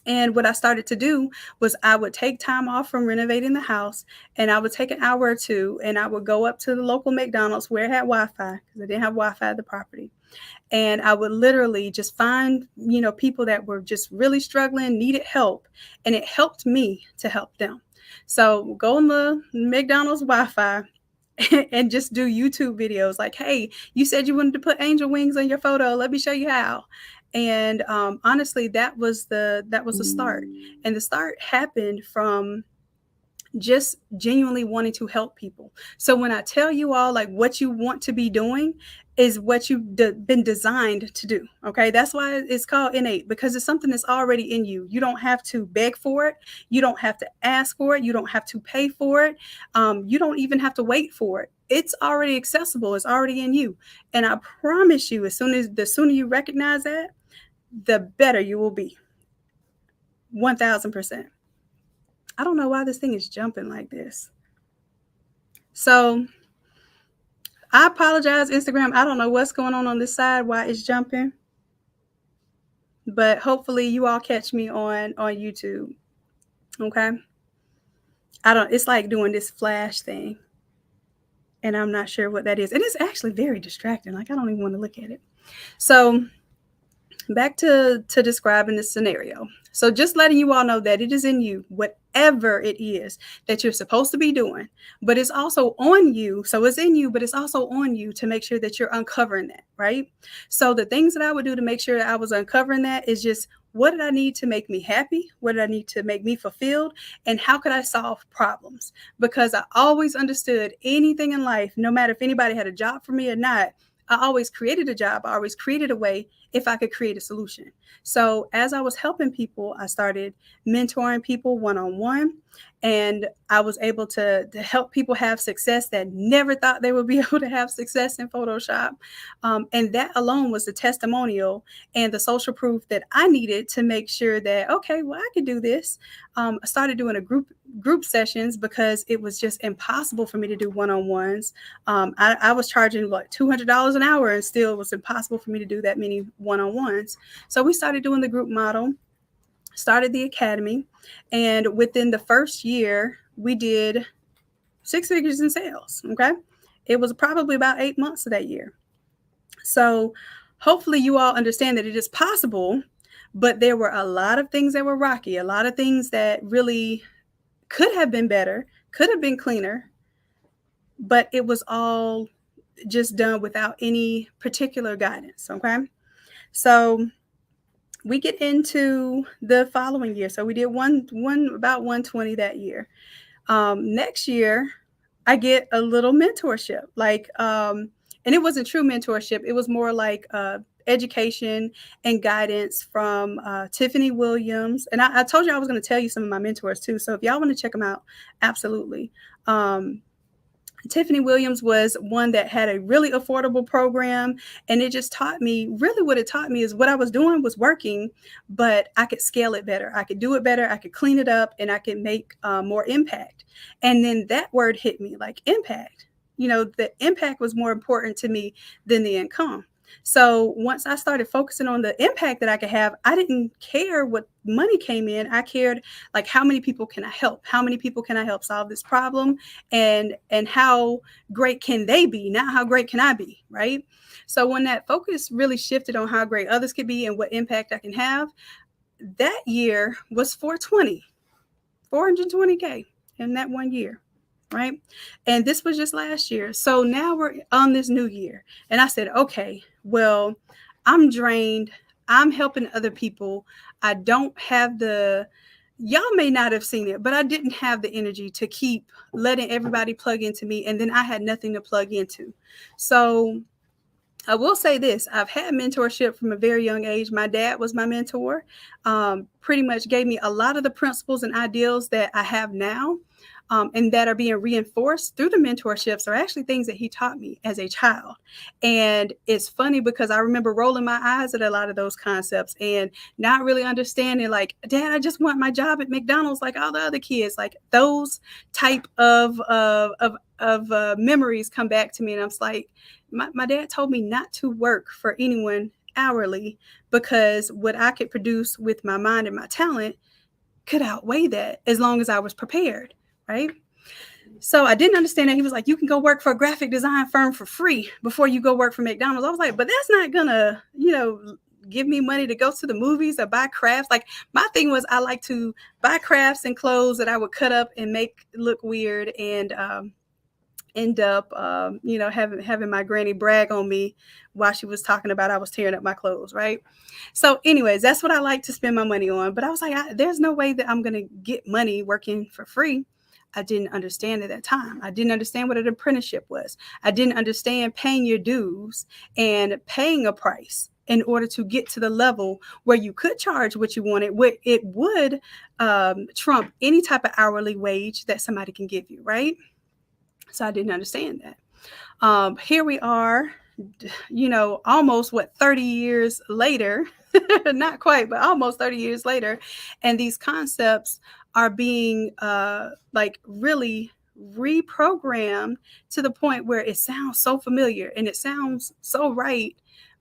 Speaker 1: And what I started to do was I would take time off from renovating the house, and I would take an hour or two, and I would go up to the local McDonald's where it had Wi-Fi, because I didn't have Wi-Fi at the property. And I would literally just find, people that were just really struggling, needed help. And it helped me to help them. So go on the McDonald's Wi-Fi and just do YouTube videos like, hey, you said you wanted to put angel wings on your photo. Let me show you how. And honestly, that was the start. And the start happened from just genuinely wanting to help people. So when I tell you all like what you want to be doing is what you've been designed to do. Okay, that's why it's called innate, because it's something that's already in you. You don't have to beg for it. You don't have to ask for it. You don't have to pay for it. You don't even have to wait for it. It's already accessible. It's already in you. And I promise you, the sooner you recognize that, the better you will be. 1000%. I don't know why this thing is jumping like this. So I apologize, Instagram. I don't know what's going on this side, why it's jumping. But hopefully you all catch me on YouTube. Okay. It's like doing this flash thing. And I'm not sure what that is. And it's actually very distracting. Like I don't even want to look at it. So back to describing this scenario. So just letting you all know that it is in you, whatever it is that you're supposed to be doing, but it's also on you. So it's in you, but it's also on you to make sure that you're uncovering that, right? So the things that I would do to make sure that I was uncovering that is just, what did I need to make me happy? What did I need to make me fulfilled? And how could I solve problems? Because I always understood anything in life, no matter if anybody had a job for me or not, I always created a job. I always created a way if I could create a solution. So as I was helping people, I started mentoring people one-on-one, and I was able to help people have success that never thought they would be able to have success in Photoshop. And that alone was the testimonial and the social proof that I needed to make sure that, okay, well, I could do this. I started doing a group sessions because it was just impossible for me to do one-on-ones. I was charging like $200 an hour, and still it was impossible for me to do that many one-on-ones. So we started doing the group model, started the academy, and within the first year, we did 6 figures in sales. Okay. It was probably about 8 months of that year. So hopefully you all understand that it is possible, but there were a lot of things that were rocky, a lot of things that really could have been better, could have been cleaner, but it was all just done without any particular guidance. Okay. So we get into the following year. So we did one about 120 that year. Next year, I get a little mentorship, and it wasn't true mentorship. It was more like education and guidance from Tiffany Williams. And I told you I was going to tell you some of my mentors too. So if y'all want to check them out, absolutely. Tiffany Williams was one that had a really affordable program, and it just taught me, really what it taught me is what I was doing was working, but I could scale it better. I could do it better. I could clean it up, and I could make more impact. And then that word hit me, like impact. The impact was more important to me than the income. So once I started focusing on the impact that I could have, I didn't care what money came in. I cared like, how many people can I help? How many people can I help solve this problem? And how great can they be? Not how great can I be, right? So when that focus really shifted on how great others could be and what impact I can have, that year was 420K in that 1 year. Right. And this was just last year. So now we're on this new year. And I said, okay, well, I'm drained. I'm helping other people. I don't have y'all may not have seen it, but I didn't have the energy to keep letting everybody plug into me. And then I had nothing to plug into. So I will say this. I've had mentorship from a very young age. My dad was my mentor, pretty much gave me a lot of the principles and ideals that I have now. And that are being reinforced through the mentorships are actually things that he taught me as a child. And it's funny because I remember rolling my eyes at a lot of those concepts and not really understanding, like, Dad, I just want my job at McDonald's like all the other kids. Like those type of memories come back to me. And I was like, my dad told me not to work for anyone hourly because what I could produce with my mind and my talent could outweigh that as long as I was prepared. Right. So I didn't understand that. He was like, you can go work for a graphic design firm for free before you go work for McDonald's. I was like, but that's not gonna, give me money to go to the movies or buy crafts. Like my thing was, I like to buy crafts and clothes that I would cut up and make look weird and end up, having my granny brag on me while she was talking about I was tearing up my clothes. Right. So anyways, that's what I like to spend my money on. But I was like, there's no way that I'm going to get money working for free. I didn't understand at that time. I didn't understand what an apprenticeship was. I didn't understand paying your dues and paying a price in order to get to the level where you could charge what you wanted, where it would trump any type of hourly wage that somebody can give you, right? So I didn't understand that. Here we are, almost 30 years later, not quite, but almost 30 years later. And these concepts are being really reprogrammed to the point where it sounds so familiar and it sounds so right.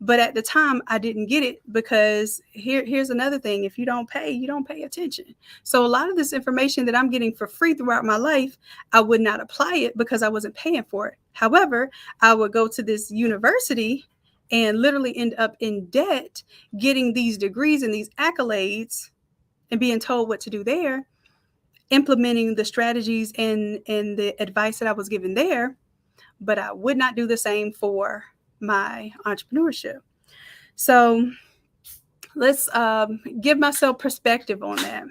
Speaker 1: But at the time, I didn't get it because here's another thing. If you don't pay, you don't pay attention. So a lot of this information that I'm getting for free throughout my life, I would not apply it because I wasn't paying for it. However, I would go to this university and literally end up in debt, getting these degrees and these accolades and being told what to do there, implementing the strategies and the advice that I was given there. But I would not do the same for my entrepreneurship. So let's give myself perspective on that,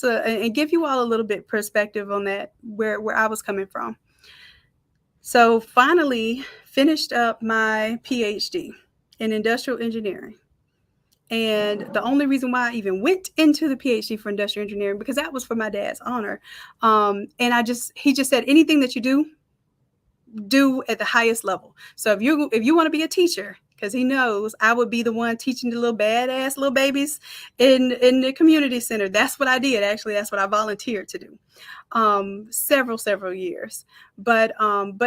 Speaker 1: and give you all a little bit perspective on that, where I was coming from. So finally finished up my PhD in industrial engineering. And the only reason why I even went into the PhD for industrial engineering, because that was for my dad's honor. And he just said, anything that you do at the highest level. So if you want to be a teacher, because he knows I would be the one teaching the little badass little babies in the community center. That's what I did. Actually, that's what I volunteered to do several years. But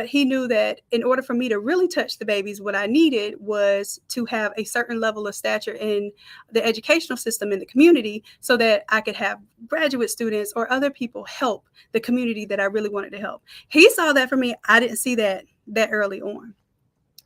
Speaker 1: he knew that in order for me to really touch the babies, what I needed was to have a certain level of stature in the educational system in the community so that I could have graduate students or other people help the community that I really wanted to help. He saw that for me. I didn't see that early on.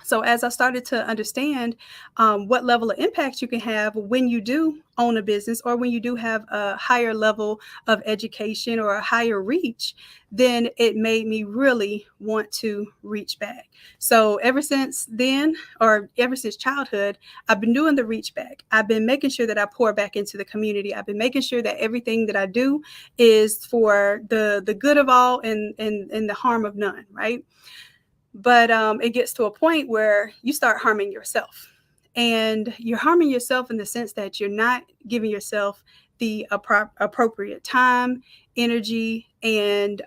Speaker 1: So as I started to understand what level of impact you can have when you do own a business or when you do have a higher level of education or a higher reach, then it made me really want to reach back. So ever since then, or ever since childhood, I've been doing the reach back. I've been making sure that I pour back into the community. I've been making sure that everything that I do is for the good of all and the harm of none, right? But it gets to a point where you start harming yourself, and you're harming yourself in the sense that you're not giving yourself the appropriate time, energy, and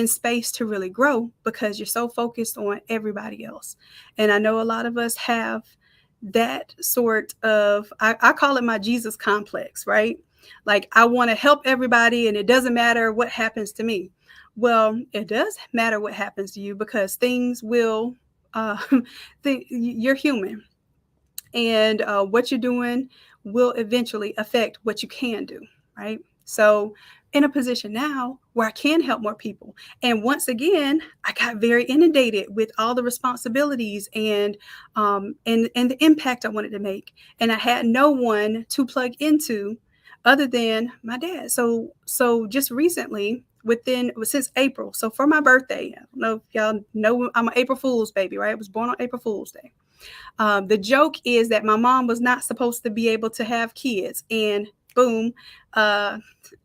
Speaker 1: space to really grow because you're so focused on everybody else. And I know a lot of us have that sort of, I call it my Jesus complex, right? Like I want to help everybody and it doesn't matter what happens to me. Well, it does matter what happens to you because things will, you're human, and what you're doing will eventually affect what you can do, right? So in a position now where I can help more people. And once again, I got very inundated with all the responsibilities and the impact I wanted to make. And I had no one to plug into other than my dad. So just recently, since April. So for my birthday, I don't know if y'all know, I'm an April Fool's baby, right? I was born on April Fool's Day. The joke is that my mom was not supposed to be able to have kids, and boom, I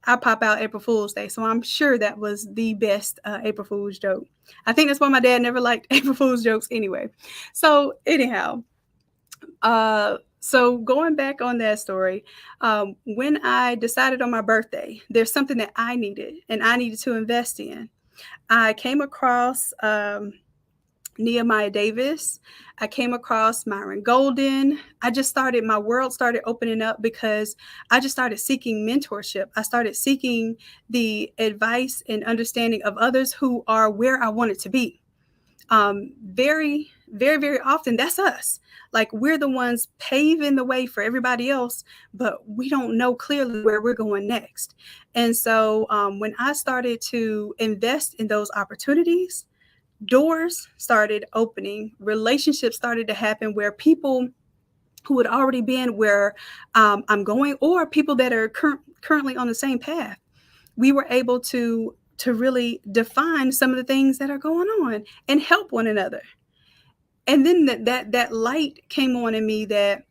Speaker 1: pop out April Fool's Day. So I'm sure that was the best April Fool's joke. I think that's why my dad never liked April Fool's jokes anyway. So anyhow, so going back on that story, when I decided on my birthday, there's something that I needed and I needed to invest in. I came across Nehemiah Davis. I came across Myron Golden. My world started opening up because I just started seeking mentorship. I started seeking the advice and understanding of others who are where I wanted to be. Very, very, very often that's us. Like we're the ones paving the way for everybody else, but we don't know clearly where we're going next. And so when I started to invest in those opportunities, doors started opening, relationships started to happen where people who had already been where I'm going, or people that are currently on the same path, we were able to really define some of the things that are going on and help one another. And then that light came on in me that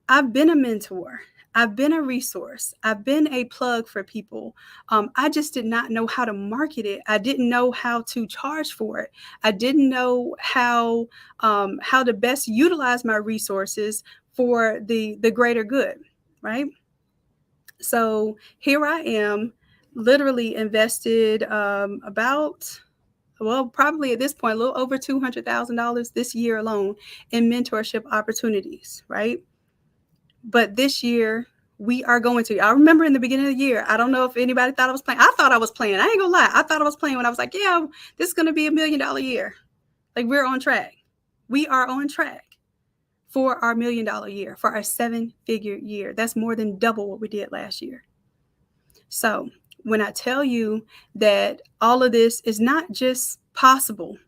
Speaker 1: I've been a mentor. I've been a resource. I've been a plug for people. I just did not know how to market it. I didn't know how to charge for it. I didn't know how to best utilize my resources for the greater good, right? So here I am, literally invested probably at this point, a little over $200,000 this year alone in mentorship opportunities, right? But this year, we are going to. I remember in the beginning of the year, I don't know if anybody thought I was playing. I thought I was playing. I ain't gonna lie. I thought I was playing when I was like, yeah, this is going to be $1 million year. Like, we're on track. We are on track for our $1 million year, for our 7-figure year. That's more than double what we did last year. So when I tell you that all of this is not just possible,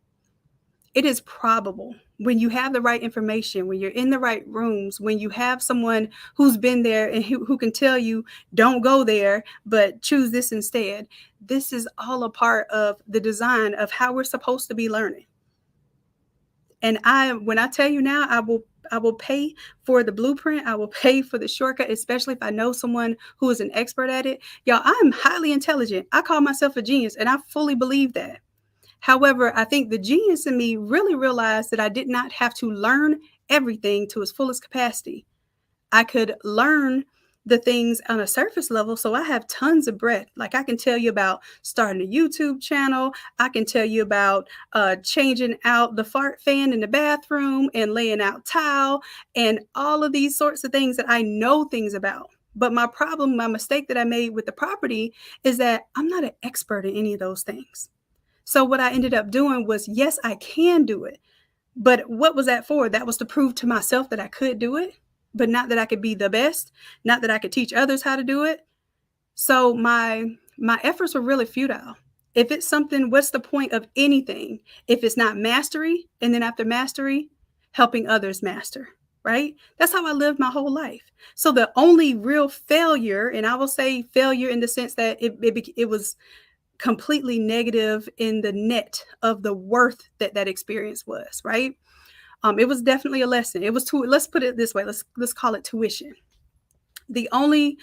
Speaker 1: it is probable. When you have the right information, when you're in the right rooms, when you have someone who's been there and who can tell you, don't go there, but choose this instead. This is all a part of the design of how we're supposed to be learning. And when I tell you now, I will pay for the blueprint. I will pay for the shortcut, especially if I know someone who is an expert at it. Y'all, I'm highly intelligent. I call myself a genius, and I fully believe that. However, I think the genius in me really realized that I did not have to learn everything to its fullest capacity. I could learn the things on a surface level. So I have tons of breadth. Like, I can tell you about starting a YouTube channel. I can tell you about changing out the fart fan in the bathroom and laying out tile and all of these sorts of things that I know things about. But my mistake that I made with the property is that I'm not an expert in any of those things. So what I ended up doing was, yes, I can do it. But what was that for? That was to prove to myself that I could do it, but not that I could be the best, not that I could teach others how to do it. So my efforts were really futile. If it's something, what's the point of anything if it's not mastery, and then after mastery, helping others master, right? That's how I lived my whole life. So the only real failure, and I will say failure in the sense that it was completely negative in the net of the worth that experience was, right? It was definitely a lesson. It was let's put it this way. Let's call it tuition. The only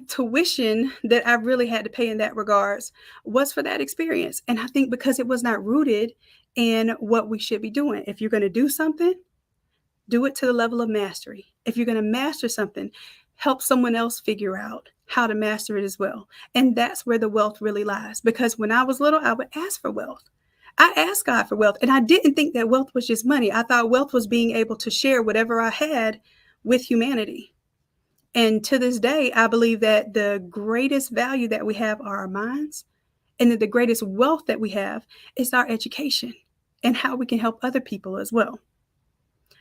Speaker 1: tuition that I really had to pay in that regards was for that experience. And I think because it was not rooted in what we should be doing. If you're going to do something, do it to the level of mastery. If you're going to master something, help someone else figure out how to master it as well. And that's where the wealth really lies. Because when I was little, I would ask for wealth. I asked God for wealth, and I didn't think that wealth was just money. I thought wealth was being able to share whatever I had with humanity. And to this day, I believe that the greatest value that we have are our minds, and that the greatest wealth that we have is our education and how we can help other people as well.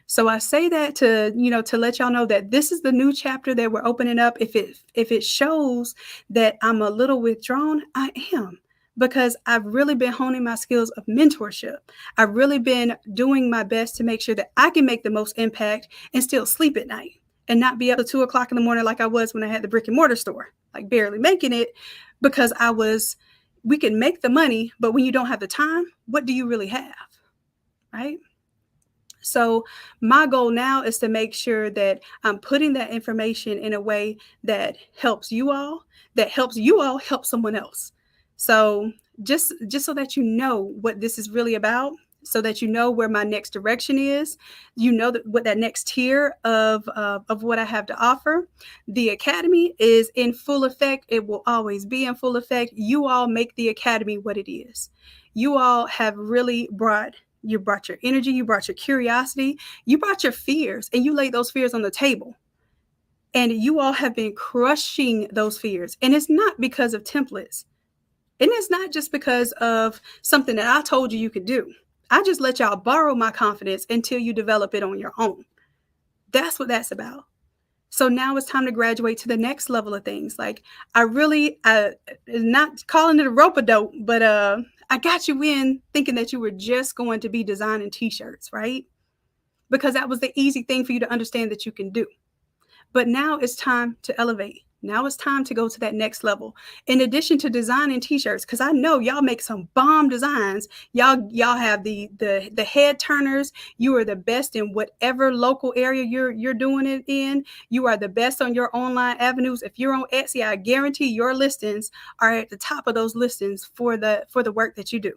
Speaker 1: So I say that to let y'all know that this is the new chapter that we're opening up. If it shows that I'm a little withdrawn, I am, because I've really been honing my skills of mentorship. I've really been doing my best to make sure that I can make the most impact and still sleep at night and not be up at 2:00 in the morning like I was when I had the brick and mortar store, like barely making it, because we can make the money, but when you don't have the time, what do you really have, right? So my goal now is to make sure that I'm putting that information in a way that helps you all help someone else. So just so that you know what this is really about, so that you know where my next direction is, what that next tier of what I have to offer. The Academy is in full effect. It will always be in full effect. You all make the Academy what it is. You all have really brought your energy, you brought your curiosity, you brought your fears, and you laid those fears on the table. And you all have been crushing those fears. And it's not because of templates. And it's not just because of something that I told you could do. I just let y'all borrow my confidence until you develop it on your own. That's what that's about. So now it's time to graduate to the next level of things. Like, not calling it a rope-a-dope, but I got you in thinking that you were just going to be designing t-shirts, right? Because that was the easy thing for you to understand that you can do. But now it's time to elevate. Now it's time to go to that next level. In addition to designing t-shirts, because I know y'all make some bomb designs. Y'all have the head turners. You are the best in whatever local area you're doing it in. You are the best on your online avenues. If you're on Etsy, I guarantee your listings are at the top of those listings for the work that you do.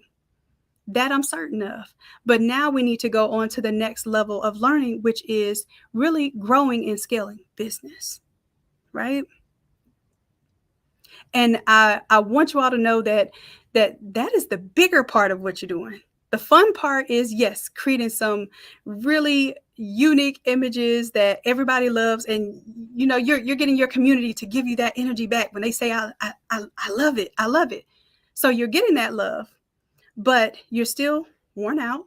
Speaker 1: That I'm certain of. But now we need to go on to the next level of learning, which is really growing and scaling business, right? And I want you all to know that is the bigger part of what you're doing. The fun part is, yes, creating some really unique images that everybody loves, and you're getting your community to give you that energy back when they say, I love it, I love it. So you're getting that love, but you're still worn out.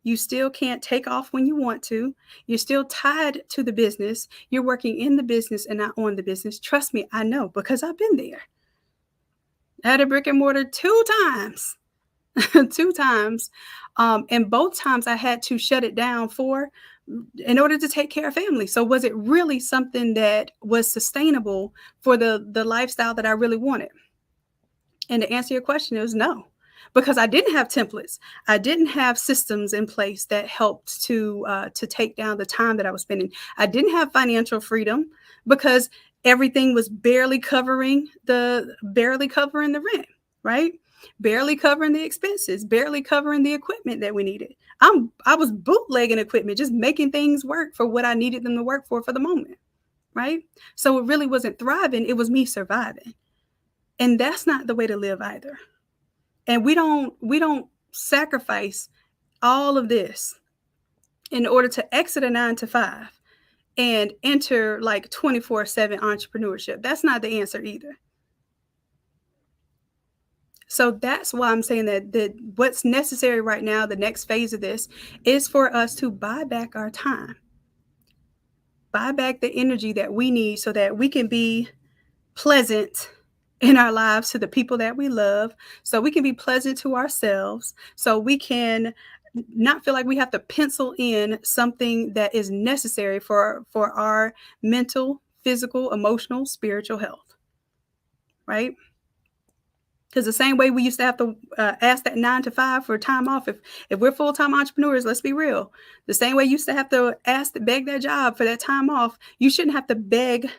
Speaker 1: You still can't take off when you want to. You're still tied to the business. You're working in the business and not on the business. Trust me, I know, because I've been there. I had a brick and mortar 2 times, 2 times. And both times I had to shut it down in order to take care of family. So was it really something that was sustainable for the lifestyle that I really wanted? And to answer your question, it was no. Because I didn't have templates. I didn't have systems in place that helped to take down the time that I was spending. I didn't have financial freedom because everything was barely covering the rent, right? Barely covering the expenses, barely covering the equipment that we needed. I was bootlegging equipment, just making things work for what I needed them to work for the moment, right? So it really wasn't thriving. It was me surviving. And that's not the way to live either. And we don't sacrifice all of this in order to exit a 9-to-5 and enter like 24/7 entrepreneurship. That's not the answer either. So that's why I'm saying that what's necessary right now, the next phase of this, is for us to buy back our time, buy back the energy that we need so that we can be pleasant in our lives to the people that we love, so we can be pleasant to ourselves, so we can not feel like we have to pencil in something that is necessary for our mental, physical, emotional, spiritual health, right? Because the same way we used to have to ask that 9-to-5 for time off, if we're full-time entrepreneurs, let's be real, the same way you used to have to beg that job for that time off, you shouldn't have to beg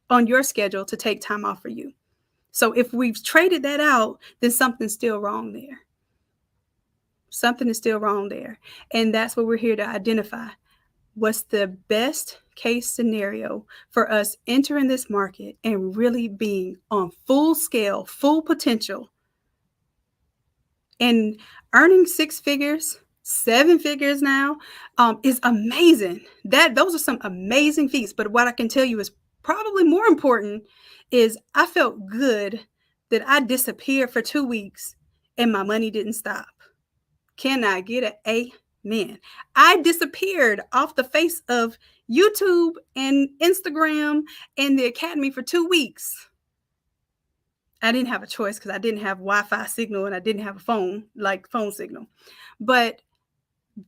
Speaker 1: on your schedule to take time off for you. So if we've traded that out, then something's still wrong there. Something is still wrong there. And that's what we're here to identify. What's the best case scenario for us entering this market and really being on full scale, full potential, and earning 6 figures, 7 figures now is amazing. Those are some amazing feats. But what I can tell you is probably more important is I felt good that I disappeared for 2 weeks and my money didn't stop. Can I get an amen? I disappeared off the face of YouTube and Instagram and the Academy for 2 weeks. I didn't have a choice because I didn't have Wi-Fi signal and I didn't have a phone signal. But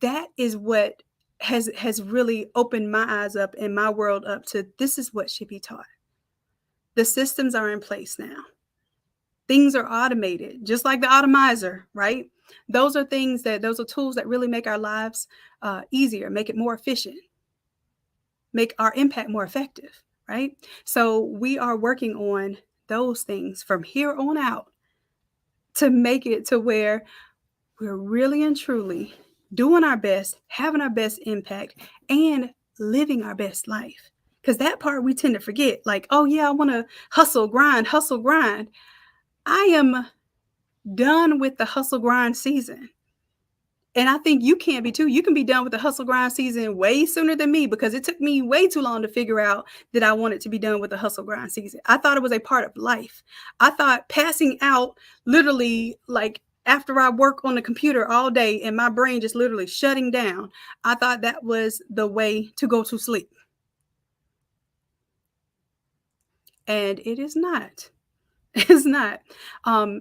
Speaker 1: that is what has really opened my eyes up and my world up to this is what should be taught. The systems are in place now. Things are automated, just like the Automizer, right? Those are tools that really make our lives easier, make it more efficient, make our impact more effective, right? So we are working on those things from here on out to make it to where we're really and truly doing our best, having our best impact, and living our best life. Because that part we tend to forget. Like, oh yeah, I want to hustle, grind. I am done with the hustle, grind season. And I think you can be too. You can be done with the hustle, grind season way sooner than me because it took me way too long to figure out that I wanted to be done with the hustle, grind season. I thought it was a part of life. I thought passing out literally like after I work on the computer all day and my brain just literally shutting down, I thought that was the way to go to sleep. And it is not. It's not.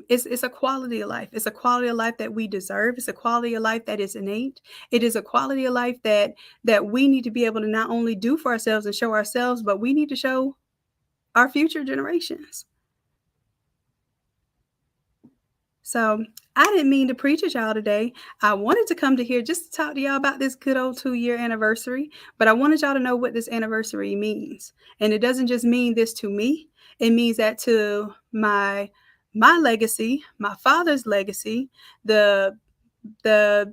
Speaker 1: It's a quality of life. It's a quality of life that we deserve. It's a quality of life that is innate. It is a quality of life that we need to be able to not only do for ourselves and show ourselves, but we need to show our future generations. So I didn't mean to preach at y'all today. I wanted to come to here just to talk to y'all about this good old 2-year anniversary, but I wanted y'all to know what this anniversary means. And it doesn't just mean this to me. It means that to my legacy, my father's legacy, the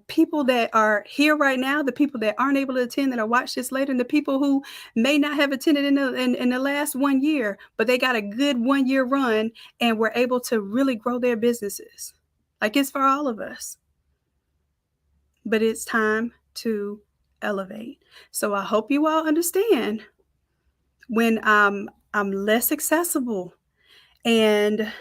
Speaker 1: people that are here right now, the people that aren't able to attend that will watch this later, and the people who may not have attended in the last 1 year, but they got a good 1-year run and were able to really grow their businesses. Like, it's for all of us. But it's time to elevate. So I hope you all understand when I'm less accessible, and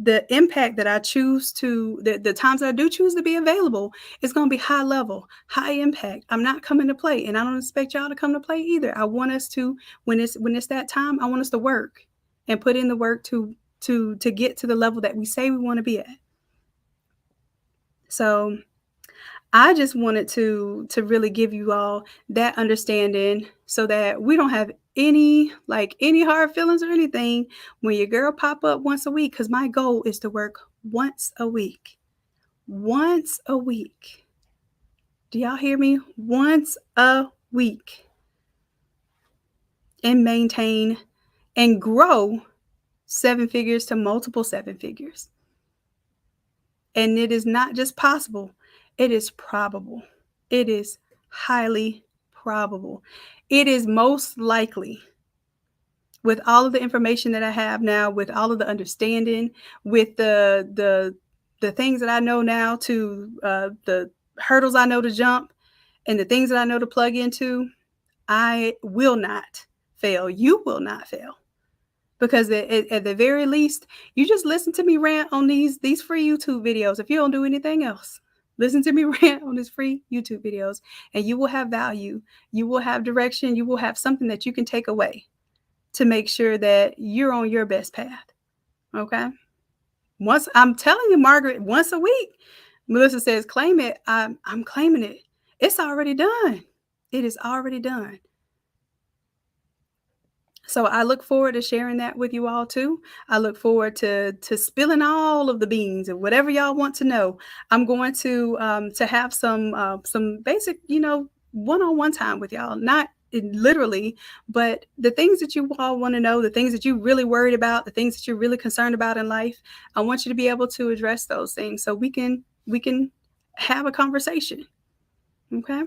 Speaker 1: the impact that I choose to, the times that I do choose to be available, is going to be high level, high impact. I'm not coming to play, and I don't expect y'all to come to play either. I want us to, when it's that time, I want us to work and put in the work to get to the level that we say we want to be at. So I just wanted to really give you all that understanding so that we don't have any hard feelings or anything when your girl pop up once a week, because my goal is to work once a week. Once a week. Do y'all hear me? Once a week. And maintain and grow 7 figures to multiple 7 figures. And it is not just possible, it is probable. It is highly probable. It is most likely, with all of the information that I have now, with all of the understanding, with the things that I know now, to the hurdles I know to jump, and the things that I know to plug into, I will not fail. You will not fail. Because at the very least, you just listen to me rant on these free YouTube videos. If you don't do anything else, listen to me rant on these free YouTube videos, and you will have value. You will have direction. You will have something that you can take away to make sure that you're on your best path. Okay? Once, I'm telling you, Margaret, once a week, Melissa says, claim it. I'm claiming it. It's already done. It is already done. So I look forward to sharing that with you all too. I look forward to spilling all of the beans and whatever y'all want to know. I'm going to have some basic, one-on-one time with y'all, not literally, but the things that you all want to know, the things that you're really worried about, the things that you're really concerned about in life. I want you to be able to address those things so we can have a conversation. Okay.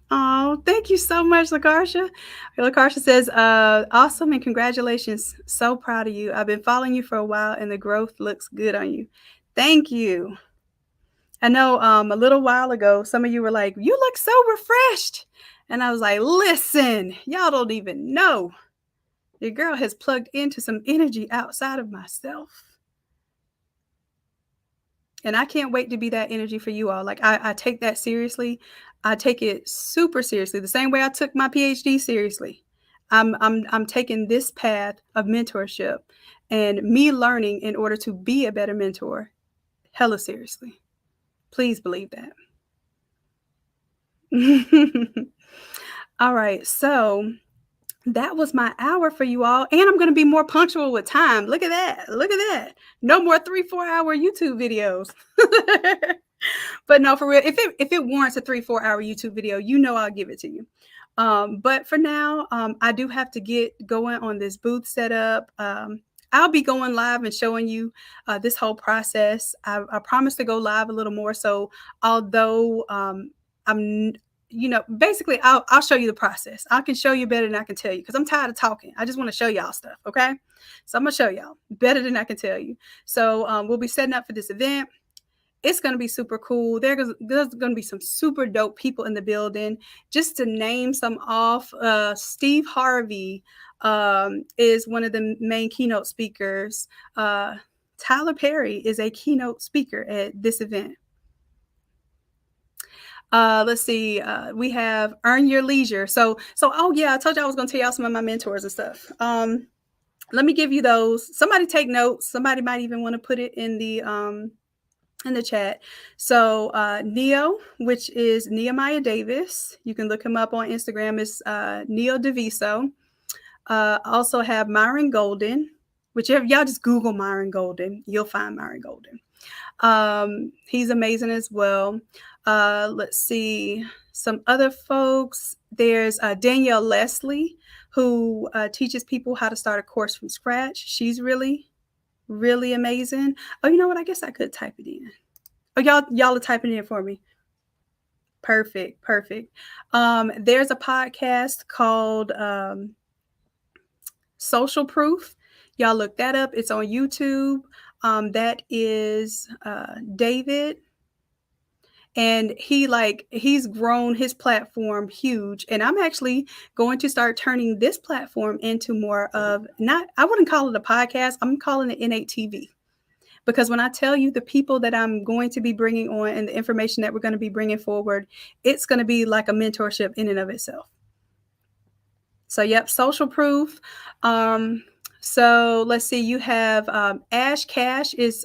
Speaker 1: Oh, thank you so much, Lakarsha. Lakarsha says, awesome and congratulations. So proud of you. I've been following you for a while and the growth looks good on you. Thank you. I know a little while ago, some of you were like, you look so refreshed. And I was like, listen, y'all don't even know. Your girl has plugged into some energy outside of myself. And I can't wait to be that energy for you all. Like, I take that seriously. I take it super seriously. The same way I took my PhD seriously. I'm taking this path of mentorship and me learning in order to be a better mentor hella seriously. Please believe that. All right. So that was my hour for you all. And I'm going to be more punctual with time. Look at that. Look at that. No more 3-4 hour YouTube videos. But no, for real, if it warrants a 3-4 hour YouTube video, I'll give it to you. But for now, I do have to get going on this booth setup. I'll be going live and showing you this whole process. I promise to go live a little more. So although I'm basically I'll show you the process. I can show you better than I can tell you because I'm tired of talking. I just want to show y'all stuff. Okay. So I'm going to show y'all better than I can tell you. So we'll be setting up for this event. It's going to be super cool. There's going to be some super dope people in the building. Just to name some off, Steve Harvey is one of the main keynote speakers. Tyler Perry is a keynote speaker at this event. Let's see. We have Earn Your Leisure. So, oh yeah, I told you I was going to tell y'all some of my mentors and stuff. Let me give you those. Somebody take notes. Somebody might even want to put it in the chat. So Neo, which is Nehemiah Davis. You can look him up on Instagram. It's Neo Deviso. Also have Myron Golden, whichever y'all just Google Myron Golden, you'll find Myron Golden. He's amazing as well. Let's see some other folks. There's Danielle Leslie, who teaches people how to start a course from scratch. She's really, really amazing. Oh, you know what? I guess I could type it in. Oh, y'all are typing it in for me. Perfect. There's a podcast called Social Proof. Y'all look that up. It's on YouTube. That is David. And he's grown his platform huge. And I'm actually going to start turning this platform into more of I wouldn't call it a podcast. I'm calling it Innate TV. Because when I tell you the people that I'm going to be bringing on and the information that we're going to be bringing forward, it's going to be like a mentorship in and of itself. So, yep, Social Proof. So let's see, you have Ash Cash is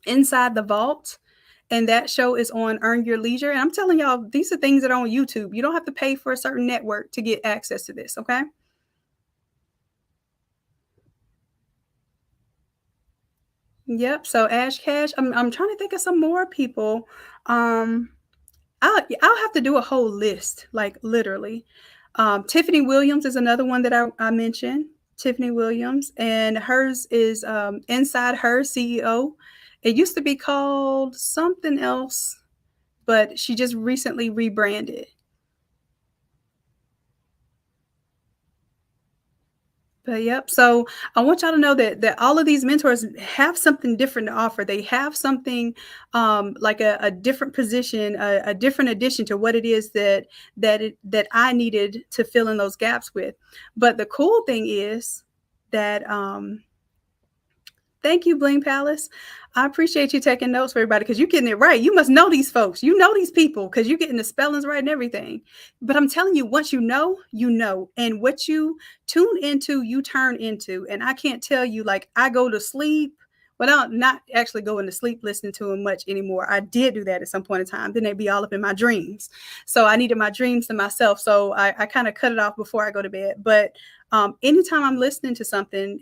Speaker 1: Inside the Vault. And that show is on Earn Your Leisure. And I'm telling y'all, these are things that are on YouTube. You don't have to pay for a certain network to get access to this, okay? Yep. So Ash Cash. I'm trying to think of some more people. I'll have to do a whole list, like literally. Tiffany Williams is another one that I mentioned. Tiffany Williams, and hers is Inside Her CEO. It used to be called something else, but she just recently rebranded. But yep. So I want y'all to know that all of these mentors have something different to offer. They have something like a different position, a different addition to what it is that I needed to fill in those gaps with. But the cool thing is that thank you, Bling Palace. I appreciate you taking notes for everybody because you're getting it right. You must know these folks. You know these people because you're getting the spellings right and everything. But I'm telling you, once you know, you know. And what you tune into, you turn into. And I can't tell you, like, I go to sleep. Well, I'm not actually going to sleep listening to them much anymore. I did do that at some point in time. Then they'd be all up in my dreams. So I needed my dreams to myself. So I kind of cut it off before I go to bed. But anytime I'm listening to something,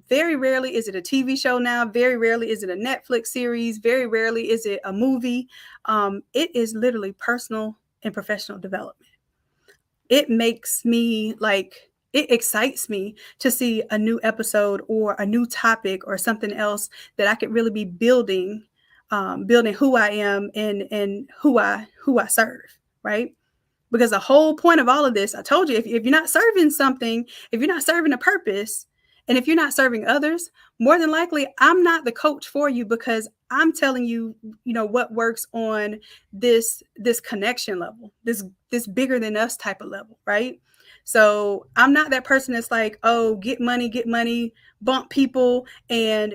Speaker 1: very rarely is it a TV show now. Very rarely is it a Netflix series. Very rarely is it a movie. It is literally personal and professional development. It makes me it excites me to see a new episode or a new topic or something else that I could really be building who I am and who I serve, right? Because the whole point of all of this, I told you, if you're not serving something, if you're not serving a purpose, and if you're not serving others, more than likely, I'm not the coach for you because I'm telling you, what works on this connection level, this bigger than us type of level, right? So I'm not that person that's like, oh, get money, bump people, and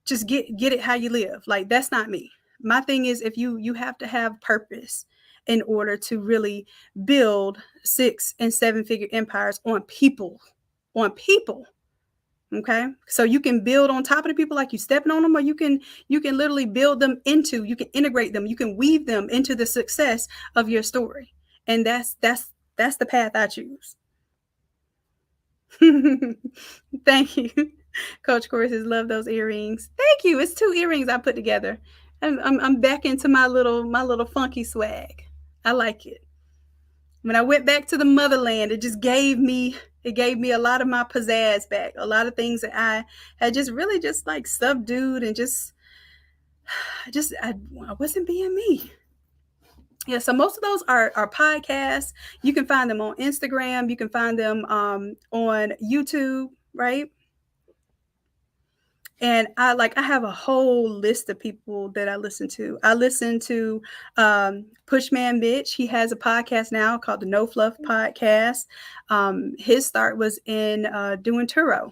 Speaker 1: just get it how you live. Like, that's not me. My thing is, if you have to have purpose in order to really build 6- and 7-figure empires on people. Okay, so you can build on top of the people like you stepping on them, or you can literally build them into, you can integrate them, you can weave them into the success of your story. And that's the path I choose. Thank you. Coach Corey says, love those earrings. Thank you. It's 2 earrings I put together. I'm back into my little funky swag. I like it. When I went back to the motherland, it gave me a lot of my pizzazz back. A lot of things that I had just really just like subdued and I wasn't being me. Yeah, so most of those are podcasts. You can find them on Instagram. You can find them on YouTube, right? And I have a whole list of people that I listen to. I listen to Pushman Bitch. He has a podcast now called the No Fluff Podcast. His start was in doing Turo,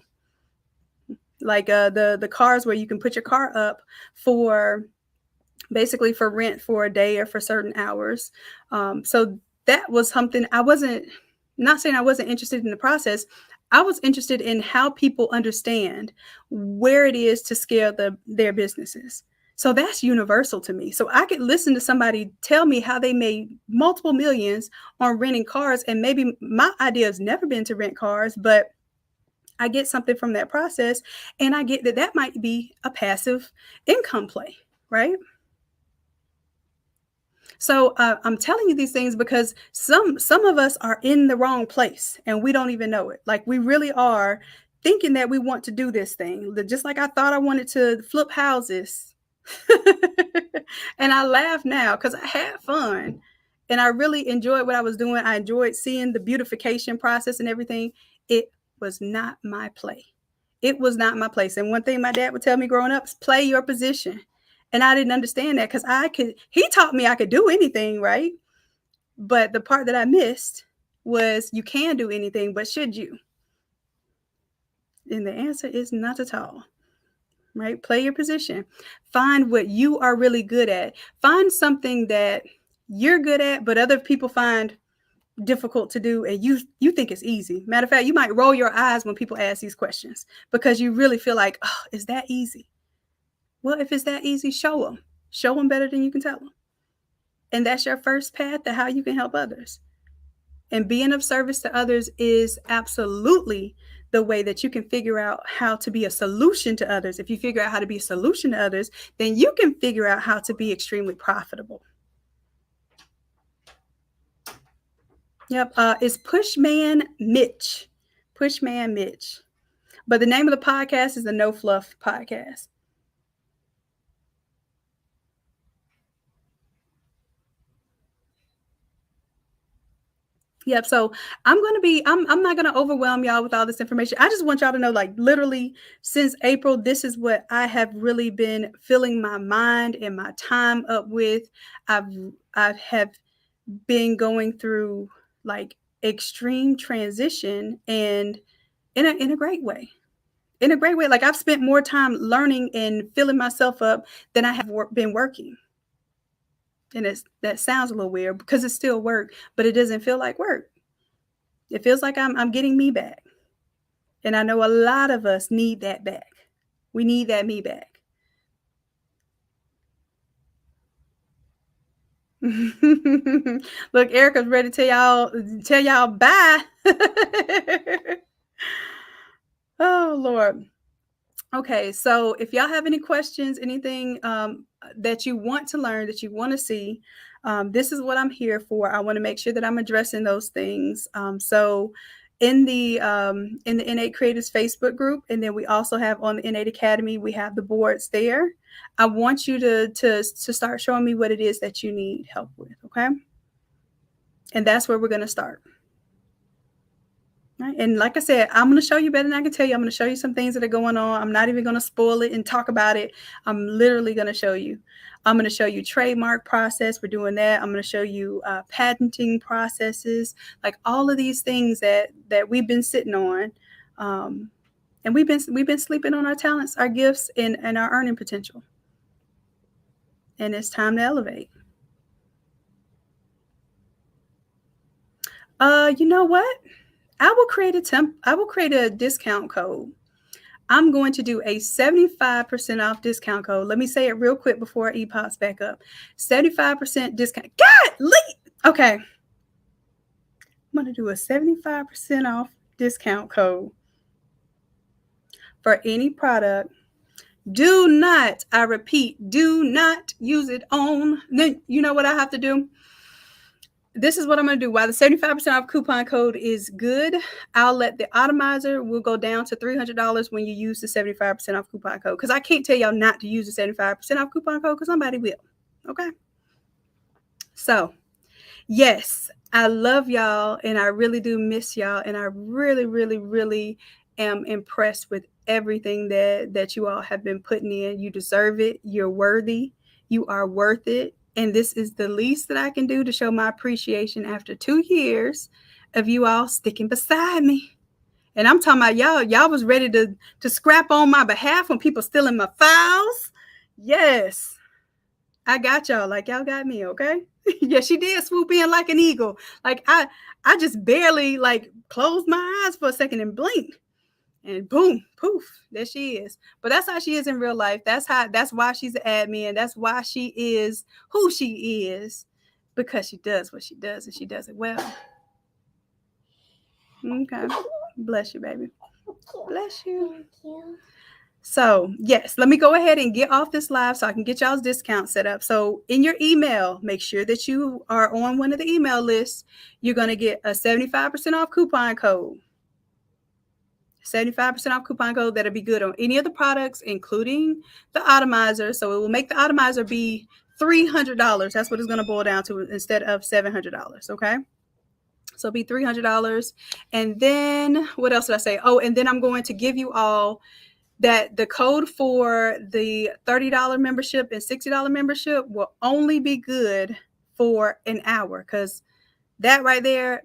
Speaker 1: like the cars where you can put your car up for basically for rent for a day or for certain hours. So that was something not saying I wasn't interested in the process. I was interested in how people understand where it is to scale their businesses. So that's universal to me. So I could listen to somebody tell me how they made multiple millions on renting cars. And maybe my idea has never been to rent cars, but I get something from that process. And I get that might be a passive income play, right? So I'm telling you these things because some of us are in the wrong place and we don't even know it. Like we really are thinking that we want to do this thing. Just like I thought I wanted to flip houses. And I laugh now because I had fun and I really enjoyed what I was doing. I enjoyed seeing the beautification process and everything. It was not my play. It was not my place. And one thing my dad would tell me growing up is play your position. And I didn't understand that because he taught me I could do anything, right? But the part that I missed was you can do anything, but should you? And the answer is not at all, right? Play your position. Find what you are really good at. Find something that you're good at, but other people find difficult to do and you think it's easy. Matter of fact, you might roll your eyes when people ask these questions because you really feel like, oh, is that easy? Well, if it's that easy, show them better than you can tell them. And that's your first path to how you can help others. And being of service to others is absolutely the way that you can figure out how to be a solution to others. If you figure out how to be a solution to others, then you can figure out how to be extremely profitable. Yep. It's Pushman Mitch. Pushman Mitch. But the name of the podcast is the No Fluff Podcast. Yep. So I'm not going to overwhelm y'all with all this information. I just want y'all to know, like literally since April, this is what I have really been filling my mind and my time up with. I have been going through like extreme transition and in a great way. In a great way. Like I've spent more time learning and filling myself up than I have been working. And that sounds a little weird because it's still work, but it doesn't feel like work. It feels like I'm getting me back. And I know a lot of us need that back. We need that me back. Look, Erica's ready to tell y'all bye. Oh, Lord. Okay, so if y'all have any questions, anything that you want to learn, that you want to see, this is what I'm here for. I want to make sure that I'm addressing those things. So in the Innate Creators Facebook group, and then we also have on the Innate Academy, we have the boards there. I want you to start showing me what it is that you need help with, okay? And that's where we're going to start. Right? And like I said, I'm going to show you better than I can tell you. I'm going to show you some things that are going on. I'm not even going to spoil it and talk about it. I'm literally going to show you. I'm going to show you trademark process. We're doing that. I'm going to show you patenting processes, like all of these things that we've been sitting on. And we've been sleeping on our talents, our gifts, and our earning potential. And it's time to elevate. You know what? I will create a discount code. I'm going to do a 75% off discount code. Let me say it real quick before E pops back up. 75% discount. God, okay. I'm going to do a 75% off discount code for any product. Do not, I repeat, do not use it on. Then you know what I have to do? This is what I'm going to do. While the 75% off coupon code is good, I'll let the Automizer will go down to $300 when you use the 75% off coupon code. Because I can't tell y'all not to use the 75% off coupon code because somebody will. Okay? So, yes, I love y'all and I really do miss y'all. And I really, really, really am impressed with everything that you all have been putting in. You deserve it. You're worthy. You are worth it. And this is the least that I can do to show my appreciation after 2 years of you all sticking beside me. And I'm talking about y'all was ready to scrap on my behalf when people stealing my files. Yes, I got y'all like y'all got me, okay? Yeah, she did swoop in like an eagle. Like I just barely like closed my eyes for a second and blinked. And boom, poof, there she is. But that's how she is in real life. That's why she's an admin. That's why she is who she is, because she does what she does and she does it well. Okay. Bless you, baby. Bless you.
Speaker 4: Thank you.
Speaker 1: So, yes, let me go ahead and get off this live so I can get y'all's discount set up. So, in your email, make sure that you are on one of the email lists. You're going to get a 75% off coupon code. 75% off coupon code that'll be good on any of the products, including the Automizer. So, it will make the Automizer be $300. That's what it's going to boil down to instead of $700. Okay. So, it'll be $300. And then what else did I say? Oh, and then I'm going to give you all that the code for the $30 membership and $60 membership will only be good for an hour, because that right there,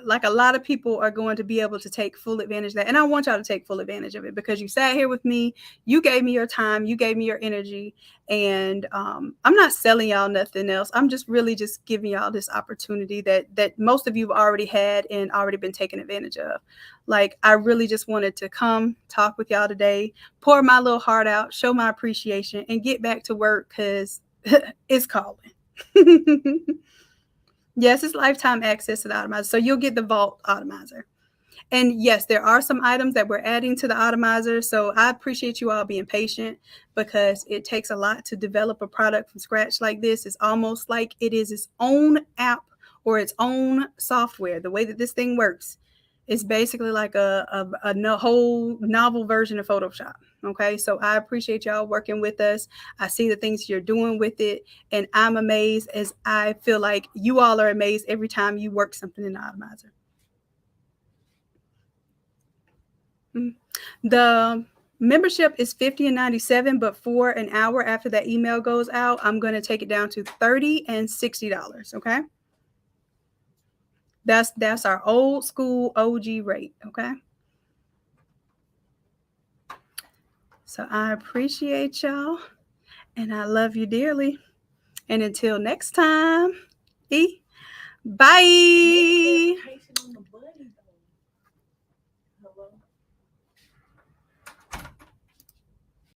Speaker 1: like, a lot of people are going to be able to take full advantage of that. And I want y'all to take full advantage of it, because you sat here with me, you gave me your time, you gave me your energy, and I'm not selling y'all nothing else. I'm just really just giving y'all this opportunity that most of you have already had and already been taken advantage of. Like, I really just wanted to come talk with y'all today, pour my little heart out, show my appreciation, and get back to work, because it's calling. Yes, it's lifetime access to the Automizer. So you'll get the Vault Automizer. And yes, there are some items that we're adding to the Automizer. So I appreciate you all being patient, because it takes a lot to develop a product from scratch like this. It's almost like it is its own app or its own software. The way that this thing works is basically like a whole novel version of Photoshop. Okay, so I appreciate y'all working with us. I see the things you're doing with it, and I'm amazed, as I feel like you all are amazed every time you work something in the Automizer. The membership is $50 and $97, but for an hour after that email goes out, I'm going to take it down to $30 and $60. Okay, that's our old school OG rate. Okay. So I appreciate y'all, and I love you dearly. And until next time, bye.